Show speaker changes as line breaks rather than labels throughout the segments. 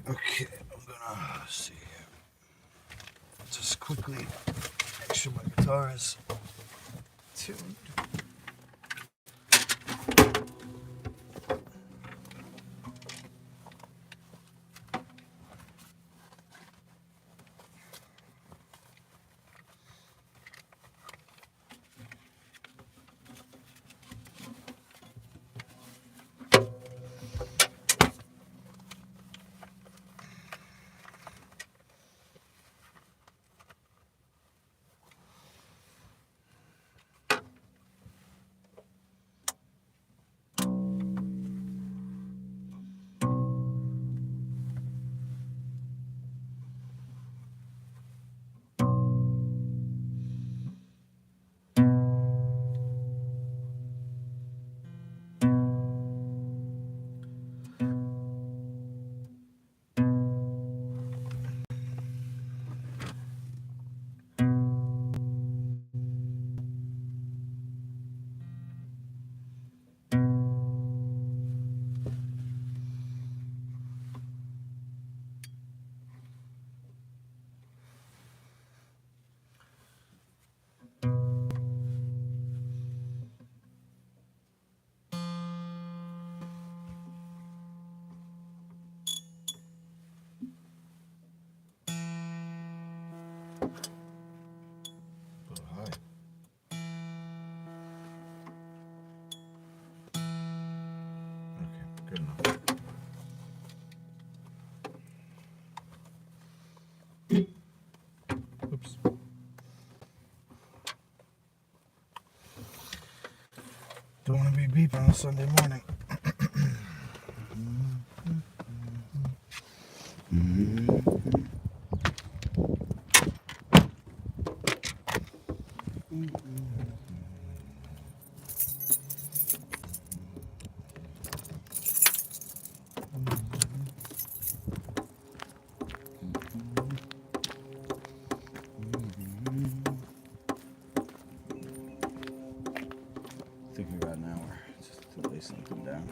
Okay, I'm gonna see here. Just quickly make sure my guitar is tuned. Oh, hi. Okay, good enough. Oops. Don't want to be beeping on Sunday morning. I think we got an hour just to lay something down.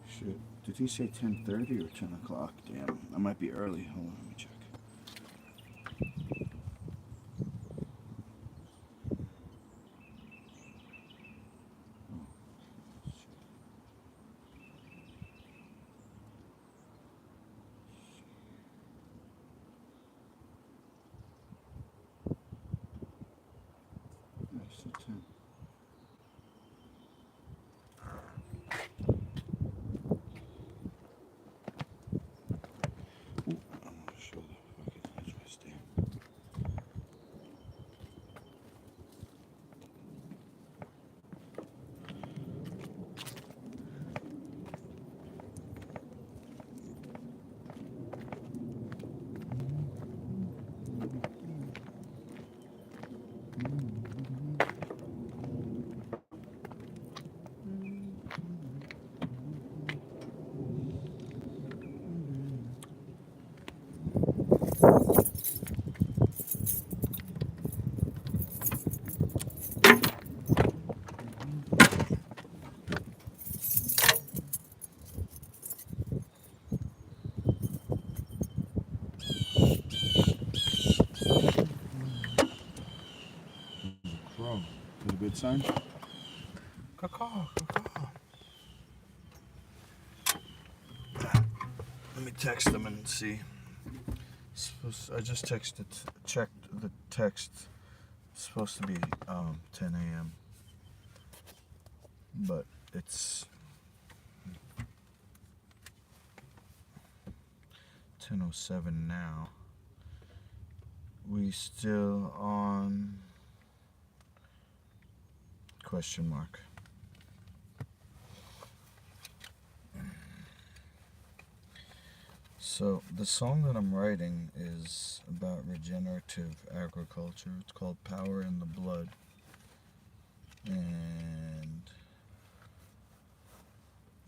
Shit. Did he say 10:30 or 10 o'clock? Damn, I might be early. Hold on, let me check. I said 10. Ooh, I want to show the fucking edge of my stand. Crow. Is it a good sign? Caw-caw, caw-caw. Let me text them and see. I just checked the text. It's supposed to be 10 a.m. But it's 10:07 now. We still on question mark. So the song that I'm writing is about regenerative agriculture. It's called Power in the Blood. And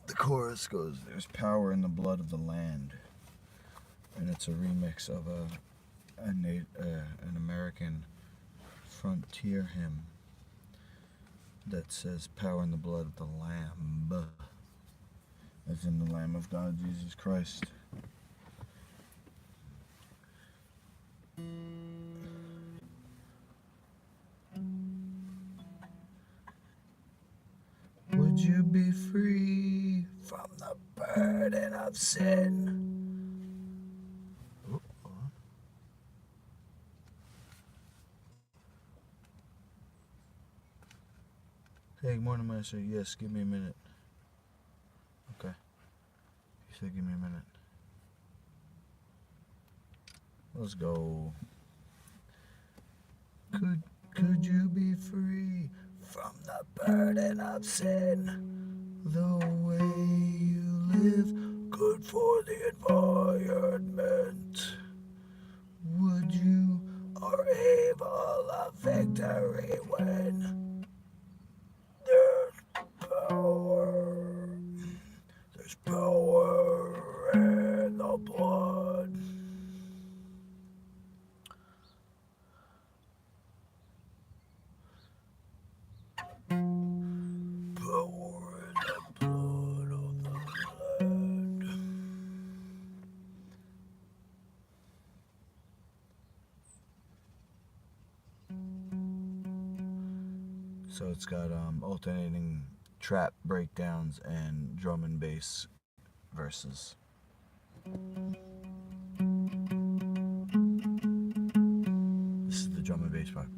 the chorus goes, there's power in the blood of the land. And it's a remix of an American frontier hymn that says power in the blood of the Lamb, as in the Lamb of God, Jesus Christ. Would you be free from the burden of sin? Hey, good morning, Master. Yes, give me a minute. Okay. He said, give me a minute. Let's go. Could you be free from the burden of sin? The way you live, good for the environment. Would you are able of victory when there's power in the blood. Power in the blood of the land. So it's got alternating trap breakdowns and drum and bass verses. This is the drum and bass part.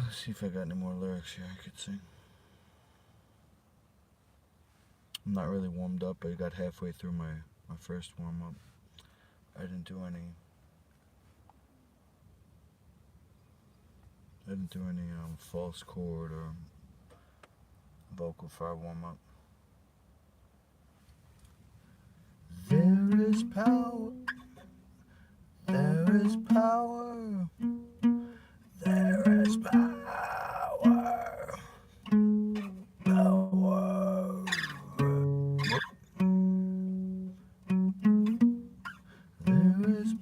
See if I got any more lyrics here I could sing. I'm not really warmed up. I got halfway through my first warm up. I didn't do any false chord or vocal fry warm up. There is power. There is power. There is power. Power. There is.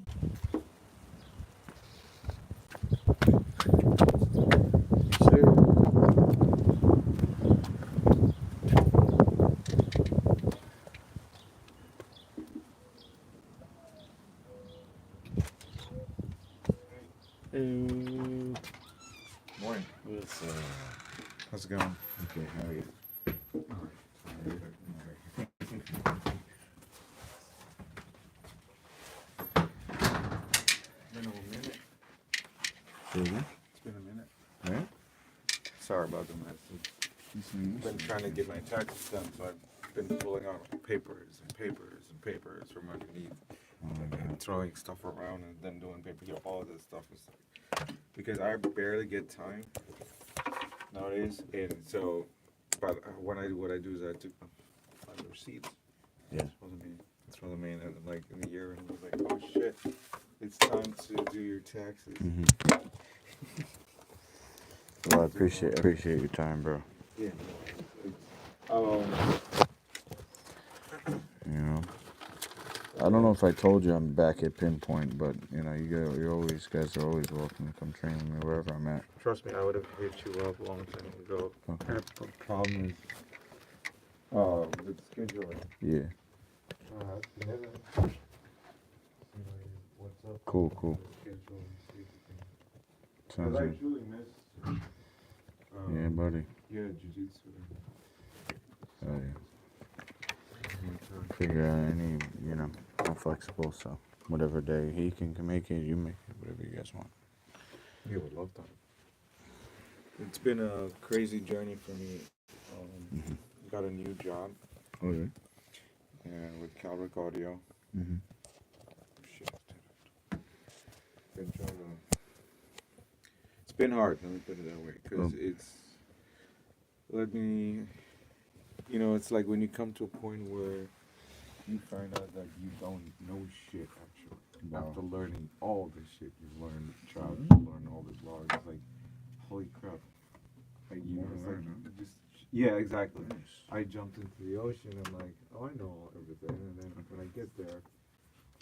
Morning.
How's it going?
Okay, how are you?
Been a minute.
Really?
It's been a minute.
Right?
Sorry about the mess. I've been trying to get my taxes done, so I've been pulling out papers and papers and papers from underneath. And throwing stuff around and then doing paper. All of this stuff is because I barely get time nowadays, and so. But what I do is I took my receipts.
Yeah.
That's one of the main like in the year, and I was like, oh shit, it's time to do your taxes.
Well, I appreciate your time, bro.
Yeah.
You know, I don't know if I told you I'm back at Pinpoint, but you know, you guys are always welcome to come train with me wherever I'm at.
Trust me, I would have hit you up a long time ago.
Okay.
The problem is, with scheduling.
Yeah.
You haven't. up.
Cool, cool.
Schedule and see if we can.
Sounds
But I
good.
truly miss.
Yeah, buddy.
Yeah, jiu-jitsu.
Oh, yeah. Figure out any, I'm flexible, so whatever day he can make it, you make it, whatever you guys want.
Yeah, would love that. It's been a crazy journey for me. Got a new job.
Oh, yeah?
And with Calric Audio.
Mm-hmm.
Shit. Been trying to. It's been hard. Let me put it that way, because it's. Let me. It's like when you come to a point where you find out that you don't know shit actually.
Wow.
After learning all this shit you've learned, travel, learn all this law, it's like, holy crap. Like, it's like, yeah, exactly.
Nice.
I jumped into the ocean, I'm like, oh, I know everything, and then when I get there,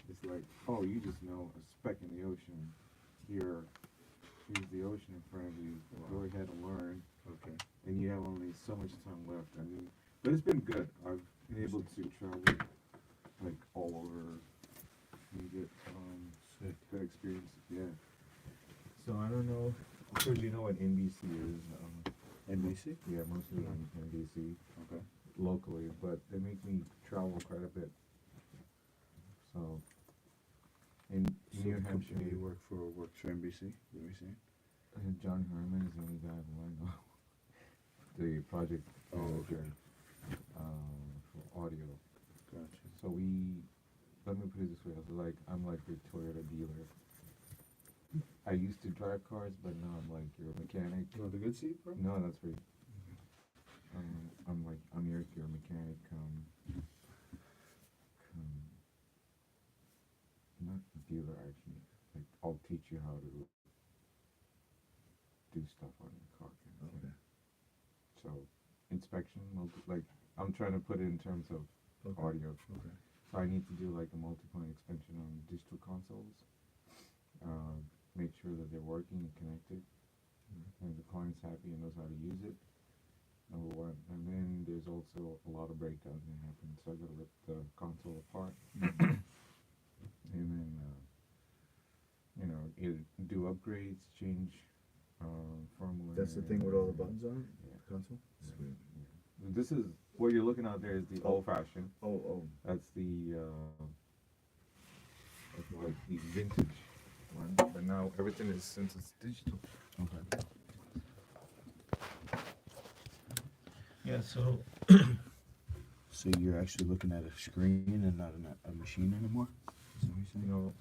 it's like, oh, you just know a speck in the ocean. Here's the ocean in front of you. Go ahead and learn. Okay. And you have only so much time left. I mean, but it's been good. I've been able to travel like all over and get good experience. Yeah. So I don't know. Of course, you know what NBC is.
NBC?
Yeah, mostly on NBC.
Okay.
Locally, but they make me travel quite a bit. So in New Hampshire,
You work for NBC? NBC?
John Herman is the only guy who I know. The project manager for audio.
Gotcha.
So let me put it this way, I'm like your Toyota dealer. I used to drive cars, but now I'm like your mechanic.
You want the good seat, bro?
No, that's right. I'm your mechanic. Not dealer actually. Like I'll teach you how to do stuff on your car.
Okay.
So inspection, like I'm trying to put it in terms of audio.
Okay.
So I need to do like a multi-point inspection on digital consoles. Make sure that they're working and connected, and the client's happy and knows how to use it. Number one, and then there's also a lot of breakdowns that happen. So I gotta rip the console apart, and then do upgrades, change firmware.
That's the thing with all the buttons on it?
Yeah.
Console? Sweet.
Yeah. This is what you're looking at there is the old-fashioned.
Oh.
That's the like the vintage one, but now everything is since it's digital.
Okay.
Yeah, so
So you're actually looking at a screen and not a machine anymore? Is that what you're saying?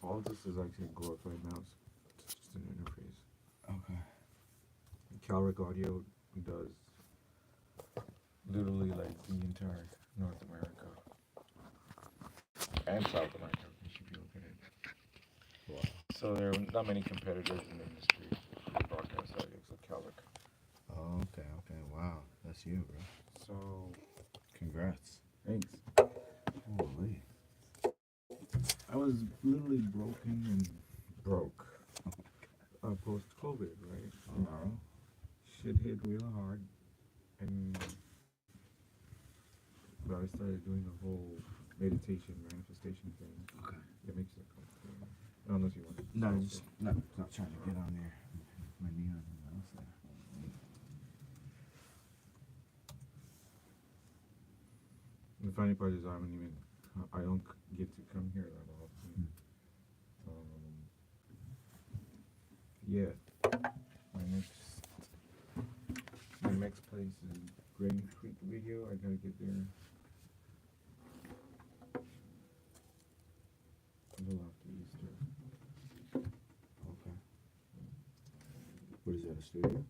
all of this is actually a glorified mouse. It's just an interface.
Okay.
Calric Audio does literally like the entire North America and South America. You should be looking at it.
Wow.
So there are not many competitors in the industry for broadcast audio except Calric.
Oh, okay. Wow. That's you, bro.
So
Congrats.
thanks.
Holy.
I was literally broken and broke. Post COVID, right? Shit hit real hard, and but I started doing the whole meditation, manifestation thing.
Okay.
It makes it comfortable. Unless you want to.
No, just not trying to get on there. My knee on the mouse there.
The funny part is I don't get to come here that often. Yeah. My next place is Grain Creek Video. I gotta get there a little after Easter.
Okay. What is that, a studio?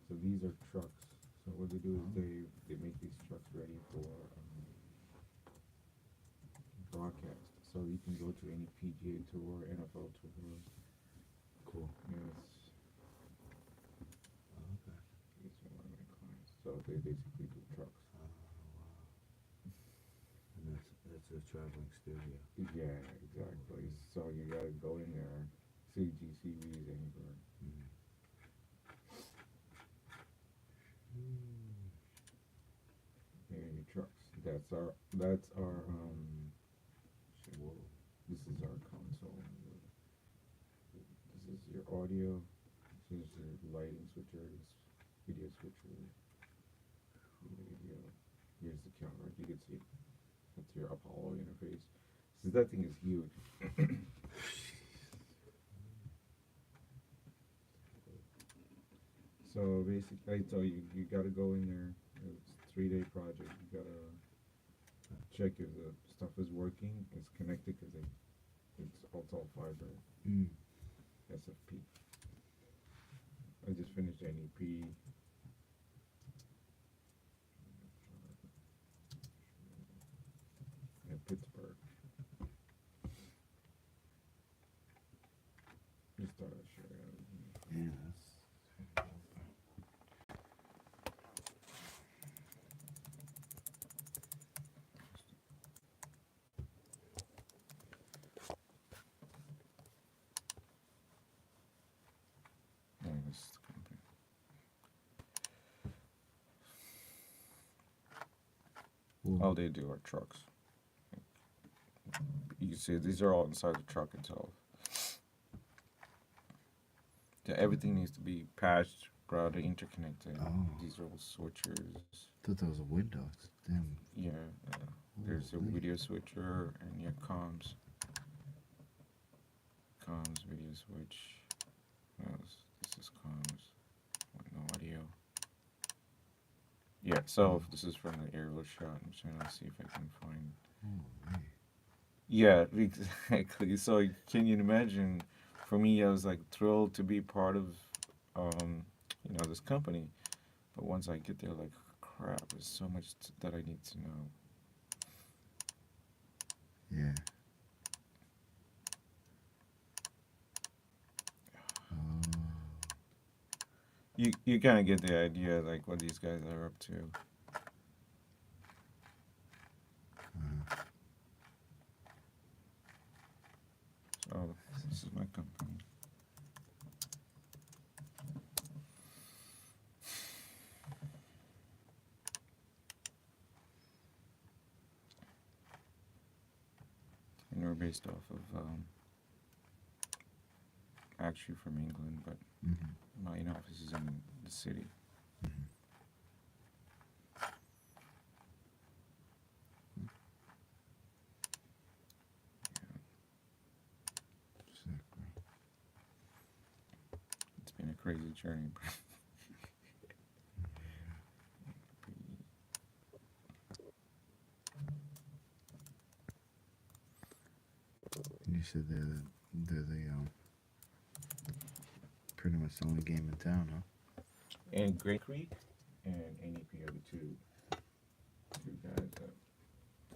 So these are trucks. So what they do is they make these trucks ready for broadcast. So you can go to any PGA tour, NFL tour.
Cool.
Yes.
Okay.
These are one of my clients. So they basically do trucks.
Wow. And that's a traveling studio.
Yeah, exactly. So you gotta go in there, see GCVs anywhere. And your trucks. That's our shit, whoa. This is our company. console. This is your audio. This is your lighting switcher. This video switcher. Video. Here's the camera. You can see that's your Apollo interface. So that thing is huge. So basically, so you gotta go in there. It's a 3-day project. You gotta check if the stuff is working. It's connected because it's all fiber. SFP. I just finished NEP. In Pittsburgh. Just thought I'd share that with you.
Yeah.
Yeah, this is the company. All they do are trucks. You can see these are all inside the truck itself. Yeah, everything needs to be patched, routed, interconnected.
Oh.
These are all switchers.
Thought that was a window. Damn.
Yeah, there's a video switcher and your comms. Comms, video switch. What else? This is comms. No audio. Yeah, so this is from the aerial shot. I'm trying to see if I can find.
Oh,
Yeah, exactly. So can you imagine? For me, I was like thrilled to be part of, this company. But once I get there, like, crap, there's so much that I need to know.
yeah. Oh.
You kind of get the idea, like, what these guys are up to. So this is my company. And we're based off of, actually from England, but my office is in the city. It's been a crazy journey.
You said they're the pretty much the only game in town, huh?
And Great Creek and NEP are the two guys that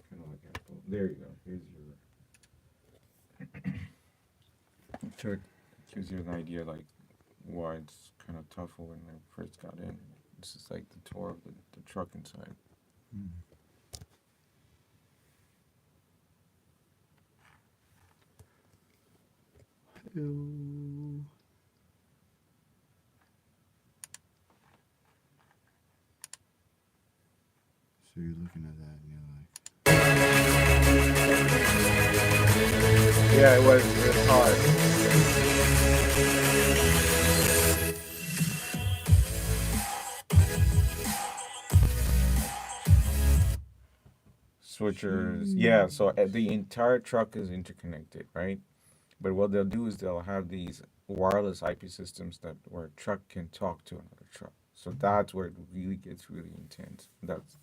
kind of like Apple. There you go. Here's your. Sure. Gives you an idea like why it's kind of tough when I first got in. This is like the tour of the truck inside.
Hello. So you're looking at that and you're like,
Yeah, it was hard. Switchers, yeah. So the entire truck is interconnected, right? But what they'll do is they'll have these wireless IP systems that where a truck can talk to another truck. So that's where it really gets really intense.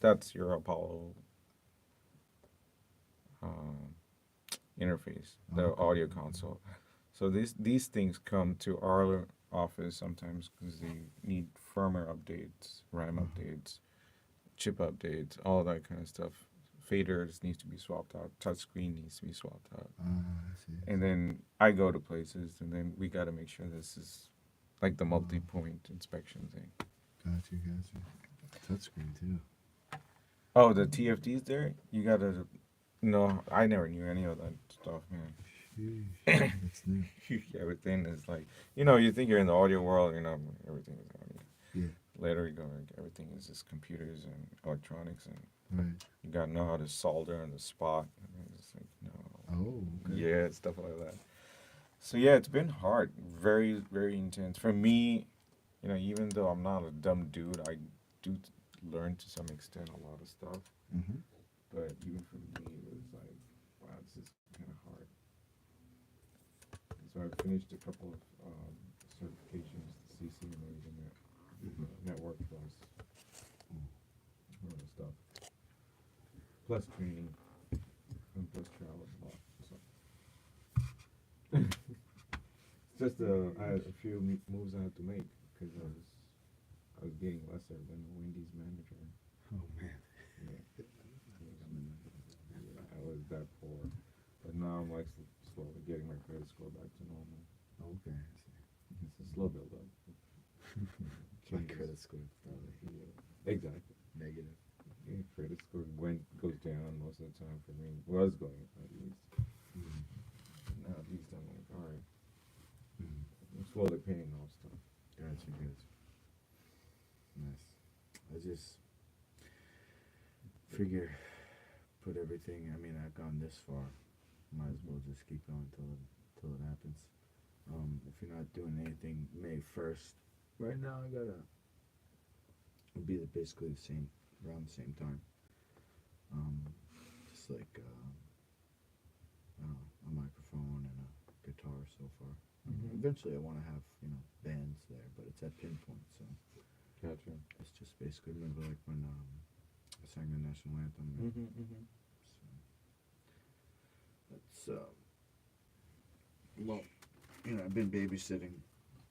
That's your Apollo interface, the audio console. So these things come to our office sometimes because they need firmware updates, RAM updates, chip updates, all that kind of stuff. Faders needs to be swapped out. Touchscreen needs to be swapped out.
I see.
And then I go to places, and then we got to make sure this is like the multi-point inspection thing.
Gotcha. Touchscreen too.
Oh, the TFT's there? You got to. No, I never knew any of that stuff, man.
Sheesh, that's new.
Everything is like, you think you're in the audio world, everything is audio.
Yeah.
Later, you go, like, everything is just computers and electronics, and
Right.
you got to know how to solder on the spot. And it's like, no.
Oh, okay.
Yeah, stuff like that. So yeah, it's been hard, very, very intense for me. You know, even though I'm not a dumb dude, I do learn to some extent a lot of stuff.
Mm-hmm.
But even for me, it was like, wow, this is kind of hard. So I finished a couple of certifications, the CCNAs and that, network plus all that stuff, plus training and plus travel a lot. So it's just I had a few moves I had to make because I was getting lesser than Wendy's manager.
Oh man.
Yeah. I was that poor, but now I'm like slowly getting my credit score back to normal.
Okay.
It's a slow build up.
My credit score probably
Yeah, exactly.
negative.
Yeah, credit score goes down most of the time for me. Was going at least.
Mm-hmm.
Now at least I'm like, all right,
Mm-hmm.
I'm slowly paying off stuff.
Gotcha. Nice. I just figure put everything. I mean, I've gone this far. Might as well just keep going till it happens. If you're not doing anything May 1st, right now I gotta it'll be basically the same around the same time. Just like I don't know, a microphone and a guitar so far. Eventually, I want to have bands there, but it's at Pinpoint, so
Gotcha.
it's just basically remember like when I sang the national anthem. So that's well, I've been babysitting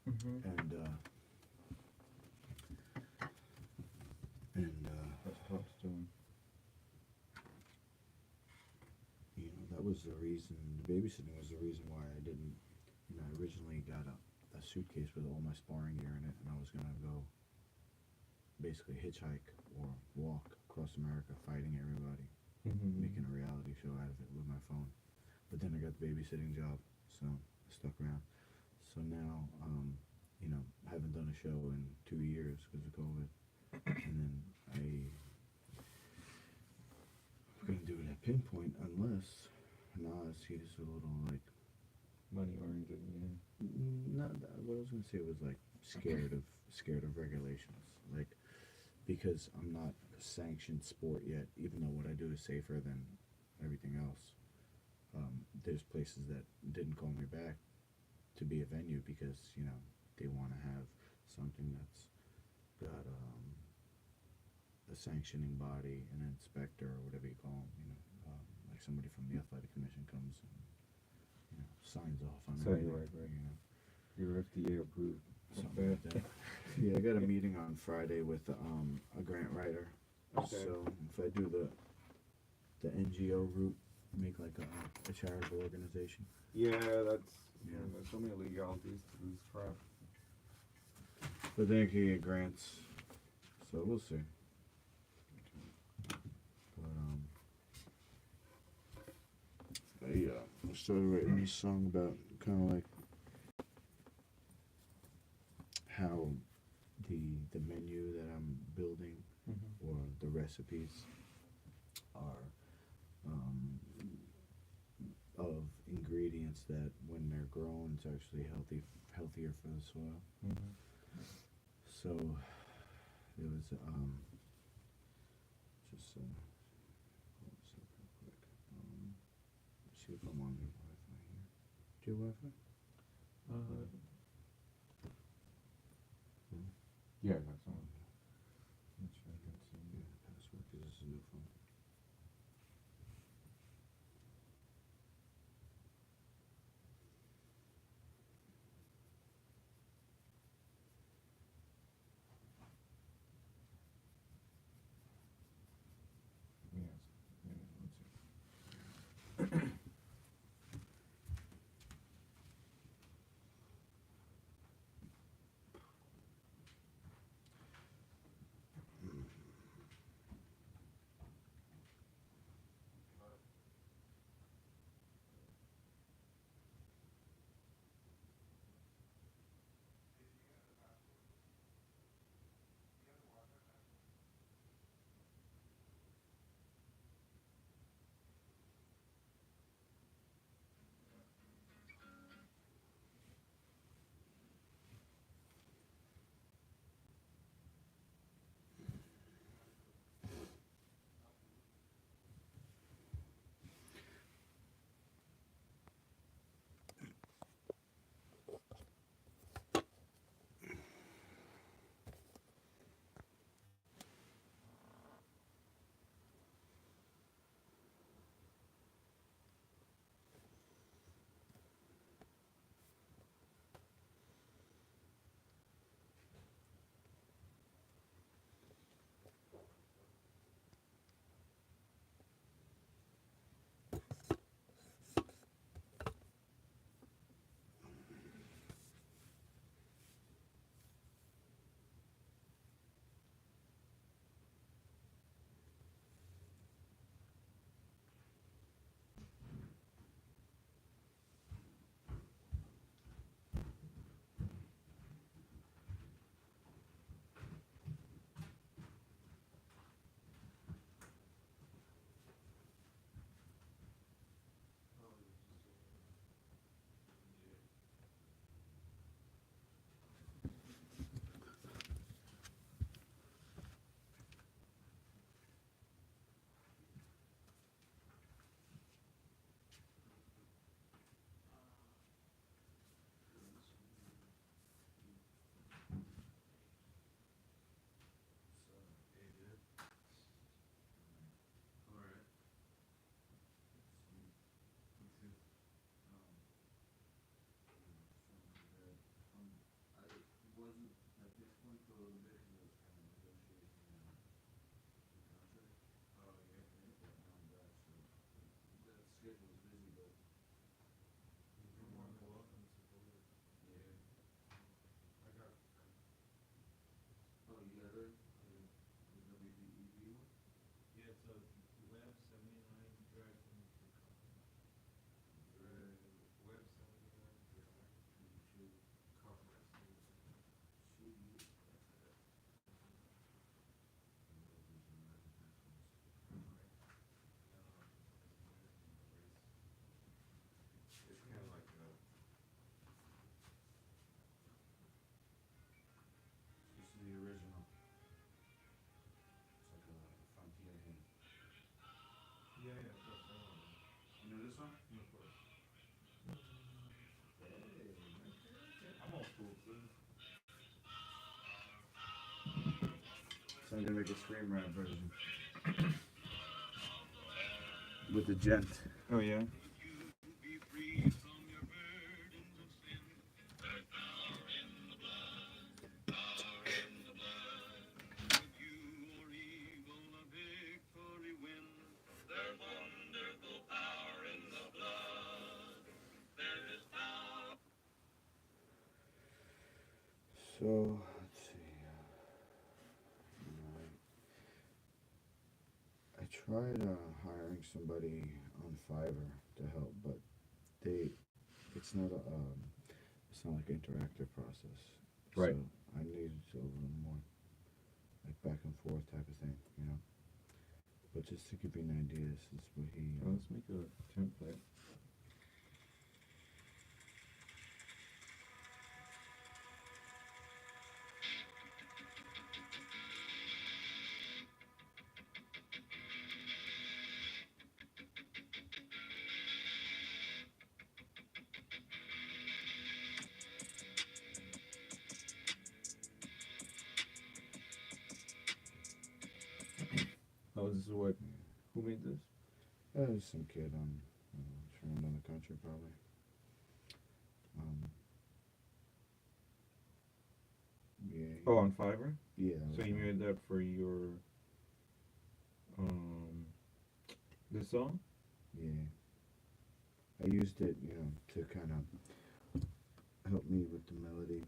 and
What's Pops doing?
that was the reason. The babysitting was the reason why I didn't. I originally got a suitcase with all my sparring gear in it, and I was gonna go basically hitchhike or walk across America fighting everybody, making a reality show out of it with my phone. But then I got the babysitting job, so I stuck around. So now, I haven't done a show in 2 years because of COVID, and then I'm gonna do it at Pinpoint unless Nas, he's a little like
Money oriented, yeah.
not that, what I was gonna say was like scared of regulations, like because I'm not a sanctioned sport yet, even though what I do is safer than everything else. There's places that didn't call me back to be a venue because they want to have something that's got a sanctioning body, an inspector or whatever you call them. Like somebody from the athletic commission comes and signs off on
So
everything.
right. You're FDA approved.
Something like that. Yeah, I got a meeting on Friday with a grant writer.
Okay.
So if I do the NGO route, make like a charitable organization.
Yeah, that's
Yeah.
there's so many legalities to this crap.
But then I can get grants, so we'll see. But I started writing this song about kind of like how the menu that I'm building or the recipes are of ingredients that when they're grown it's actually healthier for the soil. So it was just hold this up real quick. See if I'm on your Wi-Fi here. Do you have Wi-Fi?
Yeah, that's on. Let's check and see.
Yeah, password because this is a new phone.
Yes. Yeah, let's see.
So I'm gonna make a scream rap version with the gent.
Oh yeah.
So let's see. I tried hiring somebody on Fiverr to help, but they it's not a it's not like an interactive process.
Right.
So I needed a little more like back and forth type of thing, you know. But just to give you an idea, this is what he.
Well, let's make a template. Oh, this is what? Who made this?
Some kid on from another country probably. Um, yeah.
Oh, on Fiverr.
Yeah.
So you made that for your this song?
Yeah. I used it, you know, to kind of help me with the melody,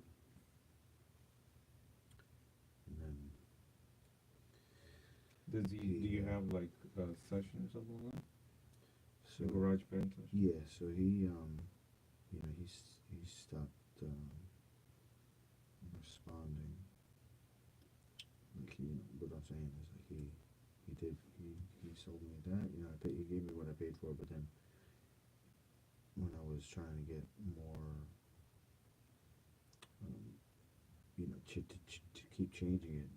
and then
Does he? Do you have like a session or something like that?
so
A garage band session?
yeah. So he you know, he stopped responding. Like what I'm saying is like he sold me that, you know, he gave me what I paid for, but then when I was trying to get more, um, you know, to keep changing it,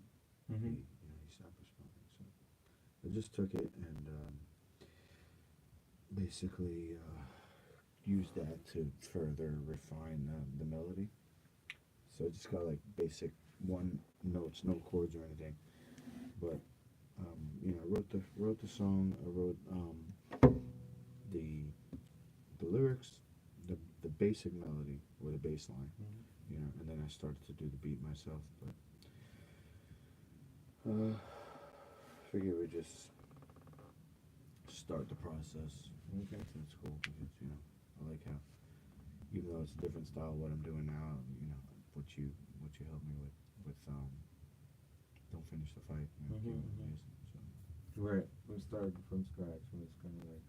Mm-hmm.
he stopped responding. So I just took it and basically used that to further refine the melody. So I just got like basic one notes, no chords or anything. But you know, I wrote the song. I wrote the lyrics, the basic melody or the bass line,
Mm-hmm.
you know, and then I started to do the beat myself. But figure we just start the process.
Okay.
That's cool because you know I like how even though it's a different style what I'm doing now, you know what you helped me with don't finish the fight. You know,
Mm-hmm.
keep it
Mm-hmm.
amazing. So
Right. We started from scratch, and it's kind of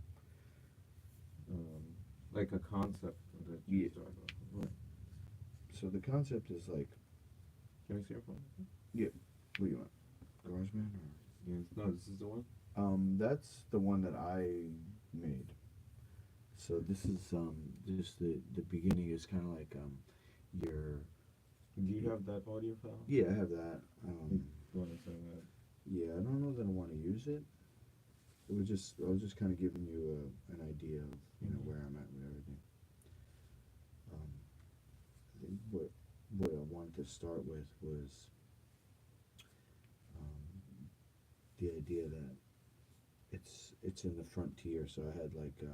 like a concept that you
yeah.
started off with. Right.
So the concept is like,
Can I see your phone?
yeah, what do you want? GarageBand or?
Yes. No, this is the one.
That's the one that I made. So this is just the beginning is kind of like your.
Do you have that audio file?
Yeah, I have that.
You want to send that?
Yeah, I don't know that I want to use it. I was just kind of giving you an idea of where I'm at with everything. I think what I wanted to start with was the idea that it's in the frontier. So I had like the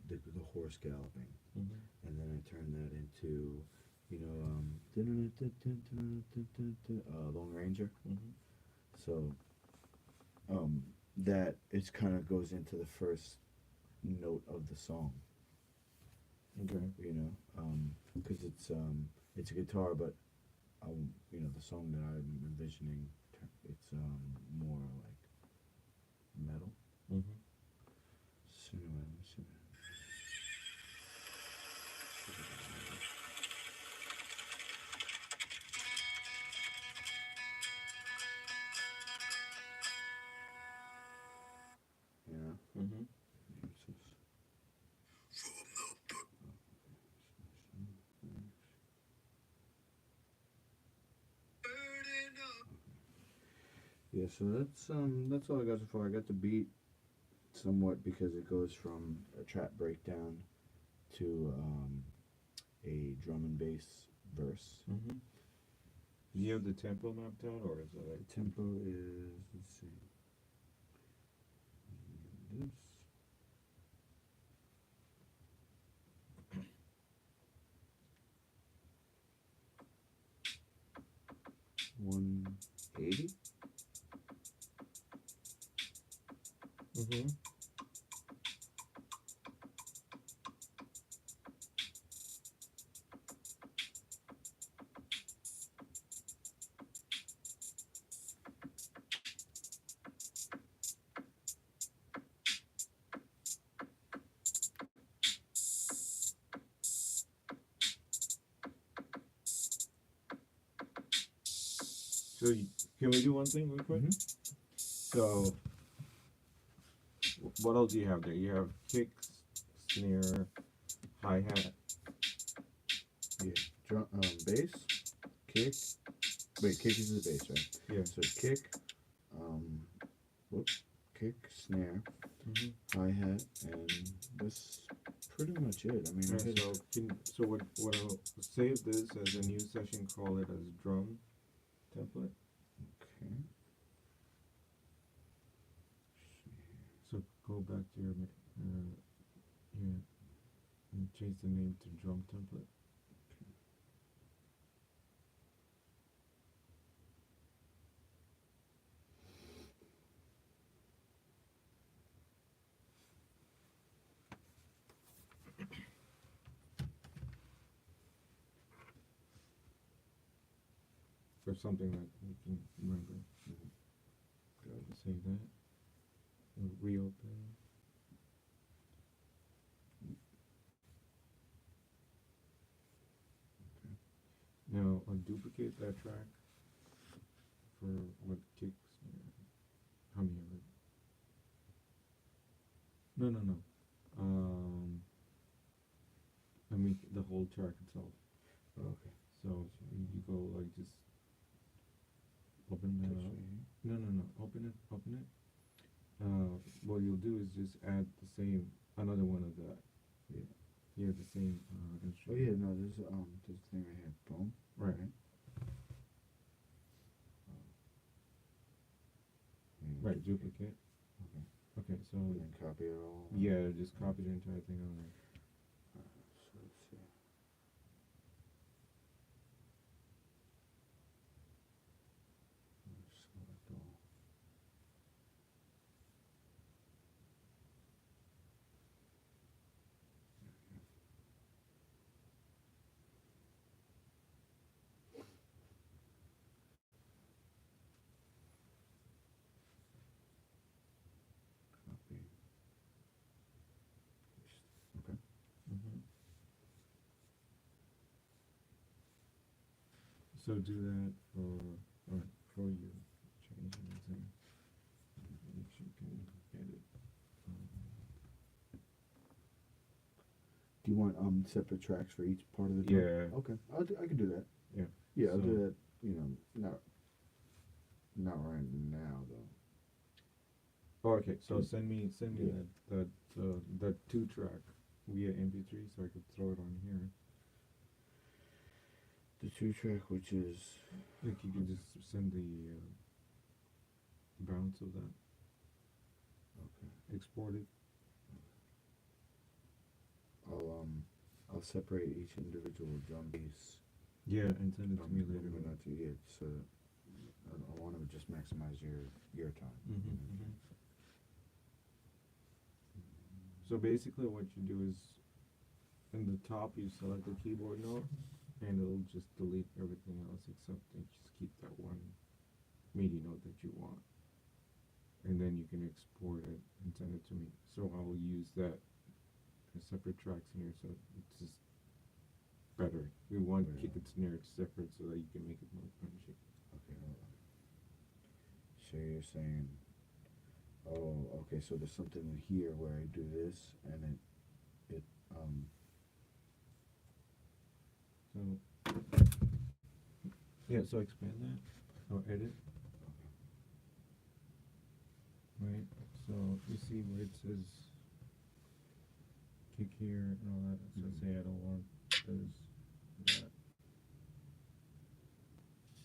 the horse galloping,
Mm-hmm.
and then I turned that into Lone Ranger.
Mm-hmm.
So that it kind of goes into the first note of the song.
Okay.
You know, because it's a guitar, but you know the song that I'm envisioning, it's more like metal.
Mm-hmm.
So anyway, let me see. Yeah.
Mm-hmm.
Yeah, so that's all I got so far. I got the beat, somewhat because it goes from a trap breakdown to a drum and bass verse.
Mm-hmm. Do you have the tempo mapped out, or is it like
The tempo is, let's see, this. 180.
Mm-hmm. So can we do one thing real quick? So what else do you have there? You have kicks, snare, hi-hat.
Yeah, drum, bass, kick. Wait, kick is the bass, right?
Yeah.
So kick, kick, snare, hi-hat, and that's pretty much it. I mean,
Yeah, so what I'll save this as a new session, call it as drum template.
Okay.
So go back to your here and change the name to drum template. For something that we can remember. Save that. And reopen. Now I'll duplicate that track for what kicks. How many of it? No. I mean the whole track itself.
Okay.
So you go like just open that up. No. Open it. What you'll do is just add the same another one of that.
Yeah.
Yeah, the same instrument.
Oh yeah, no, there's this thing right here. Boom.
Right. Right, duplicate.
Okay.
Okay, so
And then copy it all.
yeah, just copy the entire thing on there.
So let's see. Select all. Copy. Paste. Okay.
So do that for you. Change anything. If you can edit.
Do you want separate tracks for each part of the drum?
Yeah.
Okay, I can do that.
Yeah.
Yeah, I'll
So-
do that. You know, not right now though.
Oh, okay, so send me
Yeah.
that 2-track via MP3 so I could throw it on here.
The 2-track, which is
Like you could just send the bounce of that.
okay.
Export it.
I'll separate each individual drum piece.
Yeah, and send it to me later.
I'm not to it, so I want to just maximize your time.
So basically what you do is in the top you select the keyboard note and it'll just delete everything else except and just keep that one MIDI note that you want. And then you can export it and send it to me. So I'll use that as separate tracks in here so it's just better. We want kick and snare separate so that you can make it more punchy.
Okay, hold on. So you're saying, oh, okay, so there's something in here where I do this and it
So yeah, so expand that or edit. right? So you see where it says kick here and all that. So say I don't want this, that.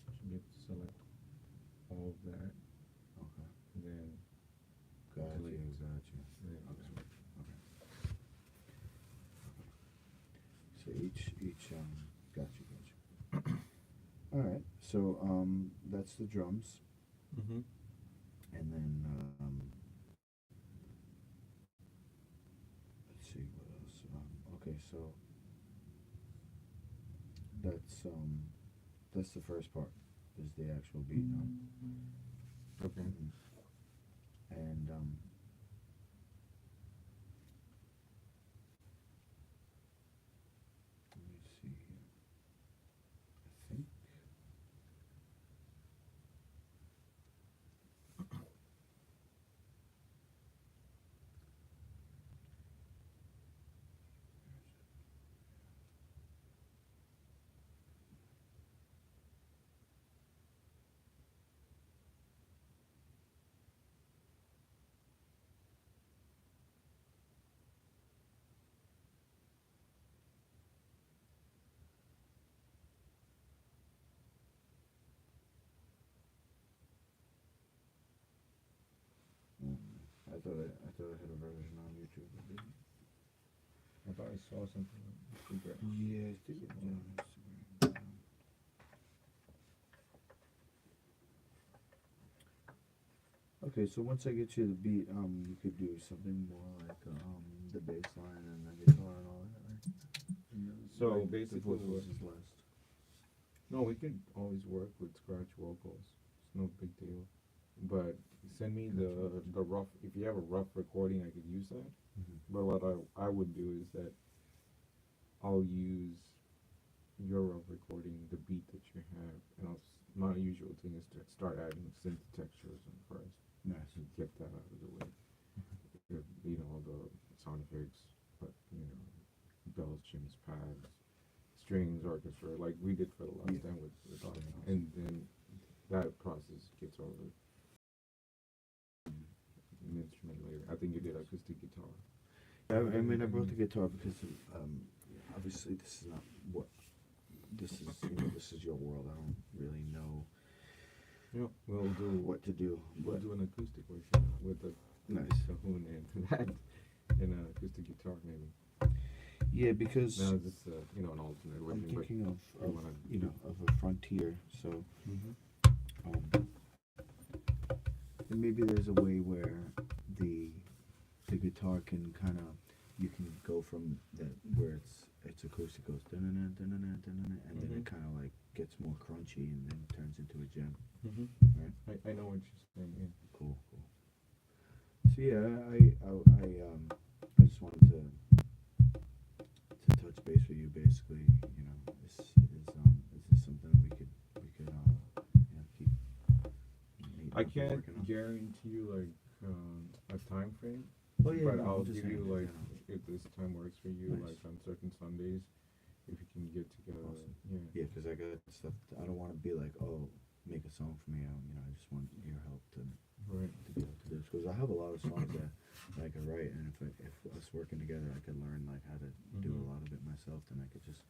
So you have to select all of that,
Okay.
and then
Got you.
delete.
Got you.
Yeah,
Okay.
that's right.
Okay. So each got you. All right. So that's the drums,
Mm-hmm.
and then let's see what else. Okay, so that's the first part. Is the actual beat.
Okay.
And let me see here. I think. I thought I had a version on YouTube. I didn't.
I thought I saw something.
Yeah, I think it's on Instagram. Okay, so once I get you the beat, you could do something more like the bass line and the guitar and all that, right?
So
Like
basically
the vocals is last.
No, we can always work with scratch vocals. It's no big deal. But send me the rough. If you have a rough recording, I could use that. But what I would do is that I'll use your rough recording, the beat that you have, and my usual thing is to start adding synth textures in first.
Nice.
And get that out of the way. You know, all the sound effects, but bells, chimes, pads, strings, orchestra, like we did for the last time with
Awesome.
and then that process gets over an instrument later. I think you did acoustic guitar.
I mean, I brought the guitar because obviously this is not what this is. This is your world. I don't really know
Yeah, we'll do
what to do.
we'll
But
do an acoustic version with the
nice.
cajon and that and an acoustic guitar maybe.
Yeah, because
Now this an alternate
I'm
version, but
thinking of
wanna
of a frontier. So and maybe there's a way where the guitar can kind of you can go from where it's acoustic goes and then it kind of like gets more crunchy and then turns into a gem. Right?
I know what you're saying. Yeah.
Cool. So yeah, I just wanted to touch base with you. Basically, is this something we could keep?
I can't
working on?
guarantee you like a time frame,
Oh yeah,
but
no,
I'll
I'm just
give you
saying,
like if this time works for you,
Nice.
like on certain Sundays, if you can get together.
Awesome. Yeah, because I got stuff. I don't want to be like, oh, make a song for me. I just want your help to
Right.
be able to do this because I have a lot of songs that I could write, and if us working together, I could learn like how to do a lot of it myself. Then I could just,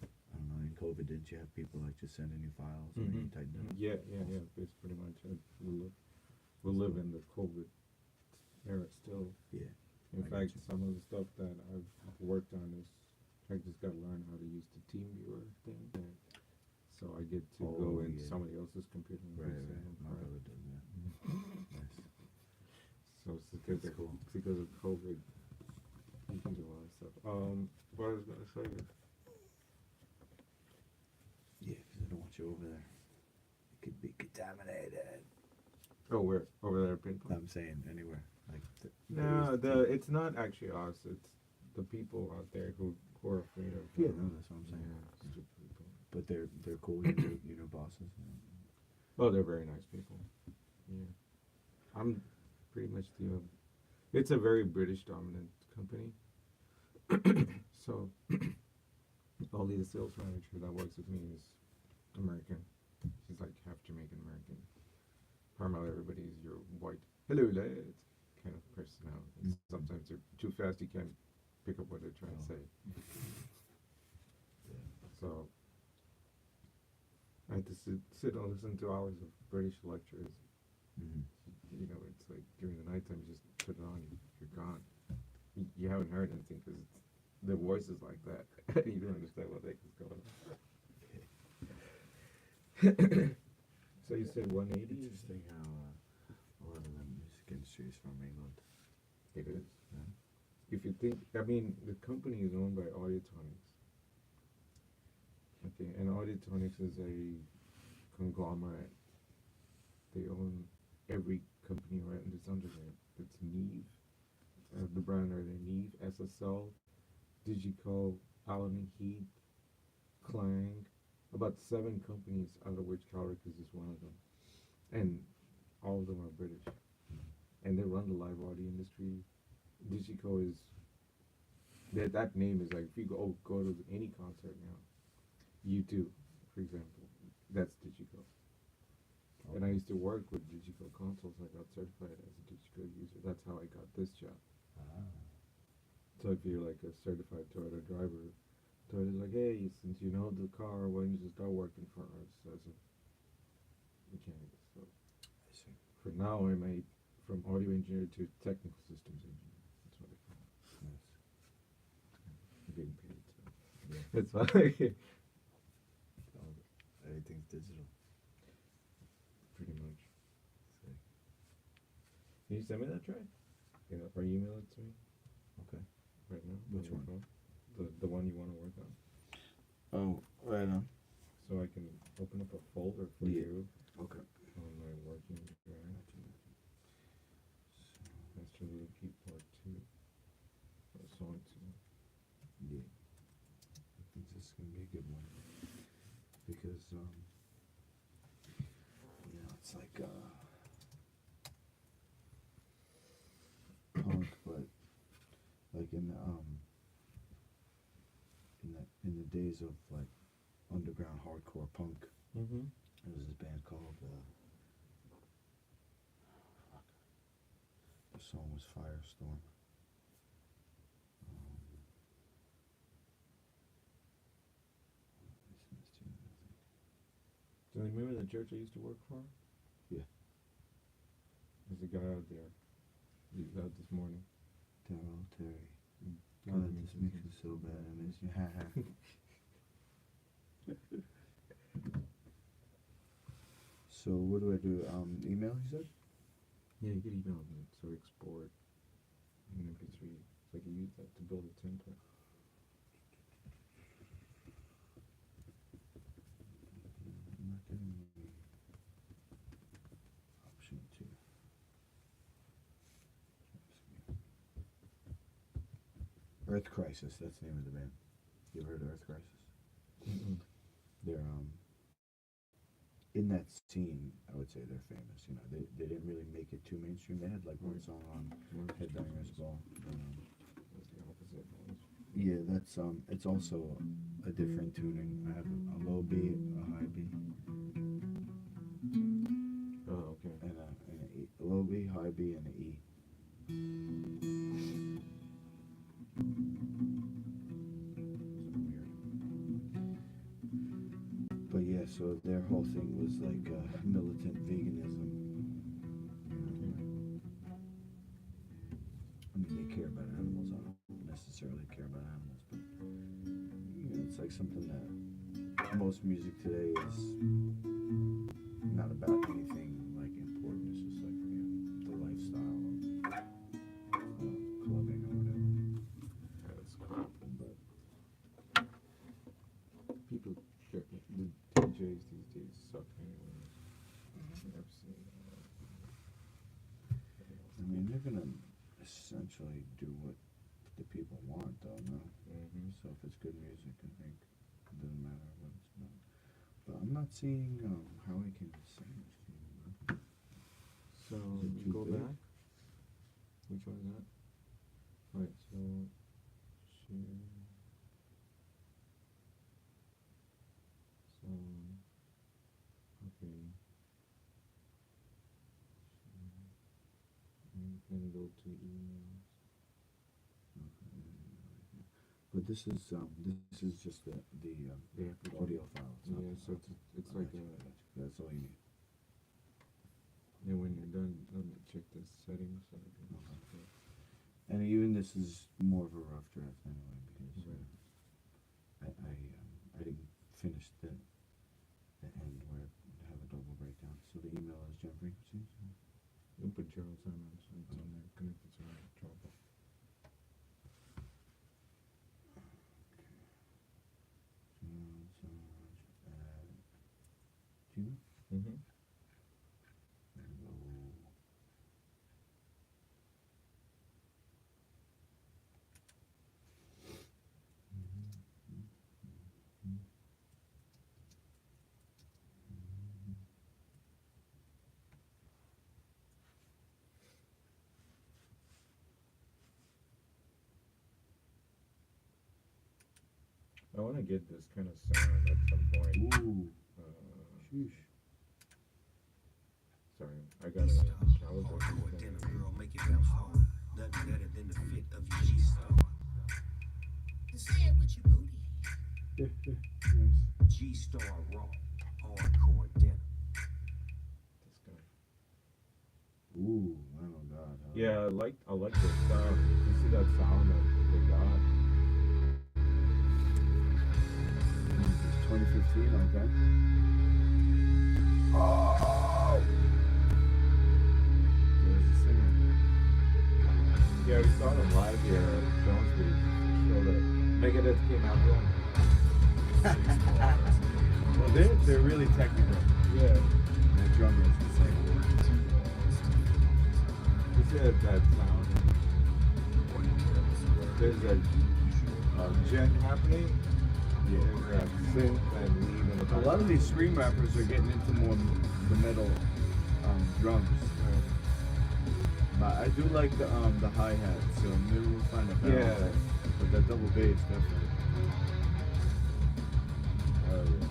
I don't know. In COVID, didn't you have people like just sending you files and then you typed it up?
Yeah. It's pretty much it. We live in the COVID era still.
Yeah.
In
I
fact,
got you.
some of the stuff that I've worked on is I just got to learn how to use the TeamViewer thing. So I get to go into somebody else's computer and
Right.
fix it.
My brother does that. Nice.
So it's because of COVID, you can do a lot of stuff. What I was gonna say is,
Yeah, because I don't want you over there. It could be contaminated.
oh, where over there, pinpoint.
I'm saying anywhere. Like
No, it's not actually us. It's the people out there who are afraid of.
Yeah, no, that's what I'm saying.
Stupid people.
But they're cool. You know bosses.
Well, they're very nice people. Yeah, I'm pretty much it's a very British dominant company. So only the sales manager that works with me is American. She's like half Jamaican American. primarily everybody's your white, hello lads, kind of personality. Sometimes they're too fast, you can't pick up what they're trying to say. So I had to sit and listen to hours of British lectures. You know, it's like during the nighttime, you just put it on, you're gone. You haven't heard anything because the voice is like that. You don't understand what the heck is going on. So you said 180?
Interesting how a lot of the music industry is from England.
It is.
Yeah.
If you think, I mean, the company is owned by Audiotonics. Okay, and Audiotonics is a conglomerate. They own every company right in this under there. It's Neve, the brand are there, Neve, SSL, Digico, Allen and Heath, Clang, about 7 companies, out of which Calricus is one of them. And all of them are British. And they run the live audio industry. Digico is, that name is like, if you go to any concert now, U2, for example, that's Digico. And I used to work with Digico consoles. I got certified as a Digico user. That's how I got this job. So if you're like a certified Toyota driver, Toyota's like, hey, since you know the car, why don't you just start working for us as a mechanic? So
I see.
for now, I'm from audio engineer to technical systems engineer. That's what I call it.
Nice.
I'm getting paid, so
Yeah.
that's why.
Everything's digital.
Pretty much.
Sick.
Can you send me that track? Yeah, or email it to me
Okay.
right now?
Which
on your
one?
phone? The one you want to work on,
Oh, right on.
so I can open up a folder for
Yeah.
you
Okay.
on my working drive. Master Repeat Part 2. Or Song 2.
Yeah. I think this is gonna be a good one because you know, it's like punk, but like in the days of like underground hardcore punk,
Mm-hmm.
there was this band called fuck, the song was Firestorm. Listen to it, I think.
Do you remember the church I used to work for?
Yeah.
There's a guy out there. He's out this morning.
Daryl Terry.
Mm.
Oh, that just makes me so bad. I miss you. So what do I do? Email, you said?
Yeah, you could email me, so export an MP3. So I can use that to build a template.
I'm not getting the option to. Earth Crisis, that's the name of the band. You ever heard of Earth Crisis?
Mm-mm.
They're in that scene, I would say they're famous. You know, they didn't really make it too mainstream. They had like one song on Headbangers Ball.
That's the opposite.
Yeah, that's it's also a different tuning. I have a low B, a high B,
Oh, okay.
and an E. A low B, high B, and an E. But yeah, so their whole thing was like militant veganism. I mean, they care about animals. I don't necessarily care about animals, but you know, it's like something that most music today is not about anything like important. It's just like, you know, the lifestyle of clubbing or whatever.
That's crap.
But
People, the DJs these days suck anyway. I've seen that.
I mean, they're gonna essentially do what the people want, though, no?
Mm-hmm.
So if it's good music, I think it doesn't matter what it's about. But I'm not seeing how I can send this to you. Man.
So
Is it too
go
big?
back. Which one is that? Alright, so share. So okay. and go to emails.
But this is just
The
the
FHD.
audio file. It's not
Yeah,
the
so
sound.
it's
I
like
got you,
a.
I got you. That's all you need.
And when you're done, let me check the settings. So I can
Okay. And even this is more of a rough draft anyway because I didn't finish the end where I have a double breakdown. So the email is jump frequencies.
You put Gerald Simon, so it's on there, connected to my Dropbox.
Gmail.
Mm-hmm. I want to get this kind of sound at some point.
Ooh. Sheesh.
Sorry, I got a caliber.
Girl, make it bounce hard. Nothing better than the fit of your G-star. Say it with your booty.
Nice.
G-star raw, hardcore dinner.
This guy.
Ooh, oh God.
Yeah, I like the sound. You see that sound that they got?
It's 2015, okay.
Oh!
There's the singer.
Yeah, we saw them live here at Jones Beach. So that Megadeth came out wrong.
Well, they're really technical.
Yeah.
Their drummer is the same.
You see that sound? There's a gen happening.
Yeah.
There's a synth and lead in the
A
background.
lot of these scream rappers are getting into more the metal drums. But I do like the hi-hat, so maybe we'll find a balance.
Yeah.
But that double bass, definitely.
Oh, yeah.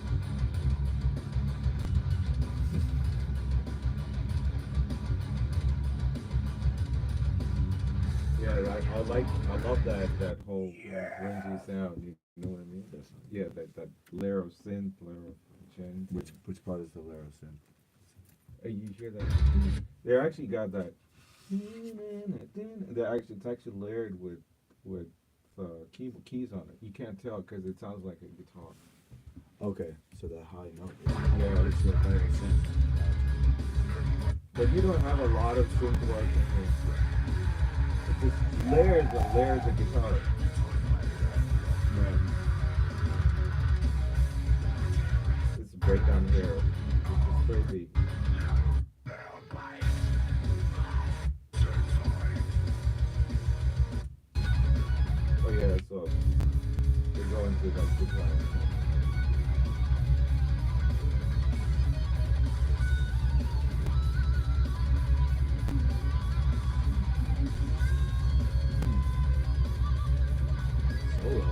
Yeah, I love that whole grungy sound. You know what I mean?
Definitely.
Yeah, that layer of synth, layer of gen.
Which part is the Lero synth?
You hear that? They actually got that. It's actually layered with keys on it. You can't tell because it sounds like a guitar.
Okay, so that high note.
Yeah,
It's the Lero synth.
but you don't have a lot of synth work in here. It's just layers and layers of guitar.
Right.
It's a breakdown here. It's just crazy. Oh yeah, so they're going through that guitar.
Solo.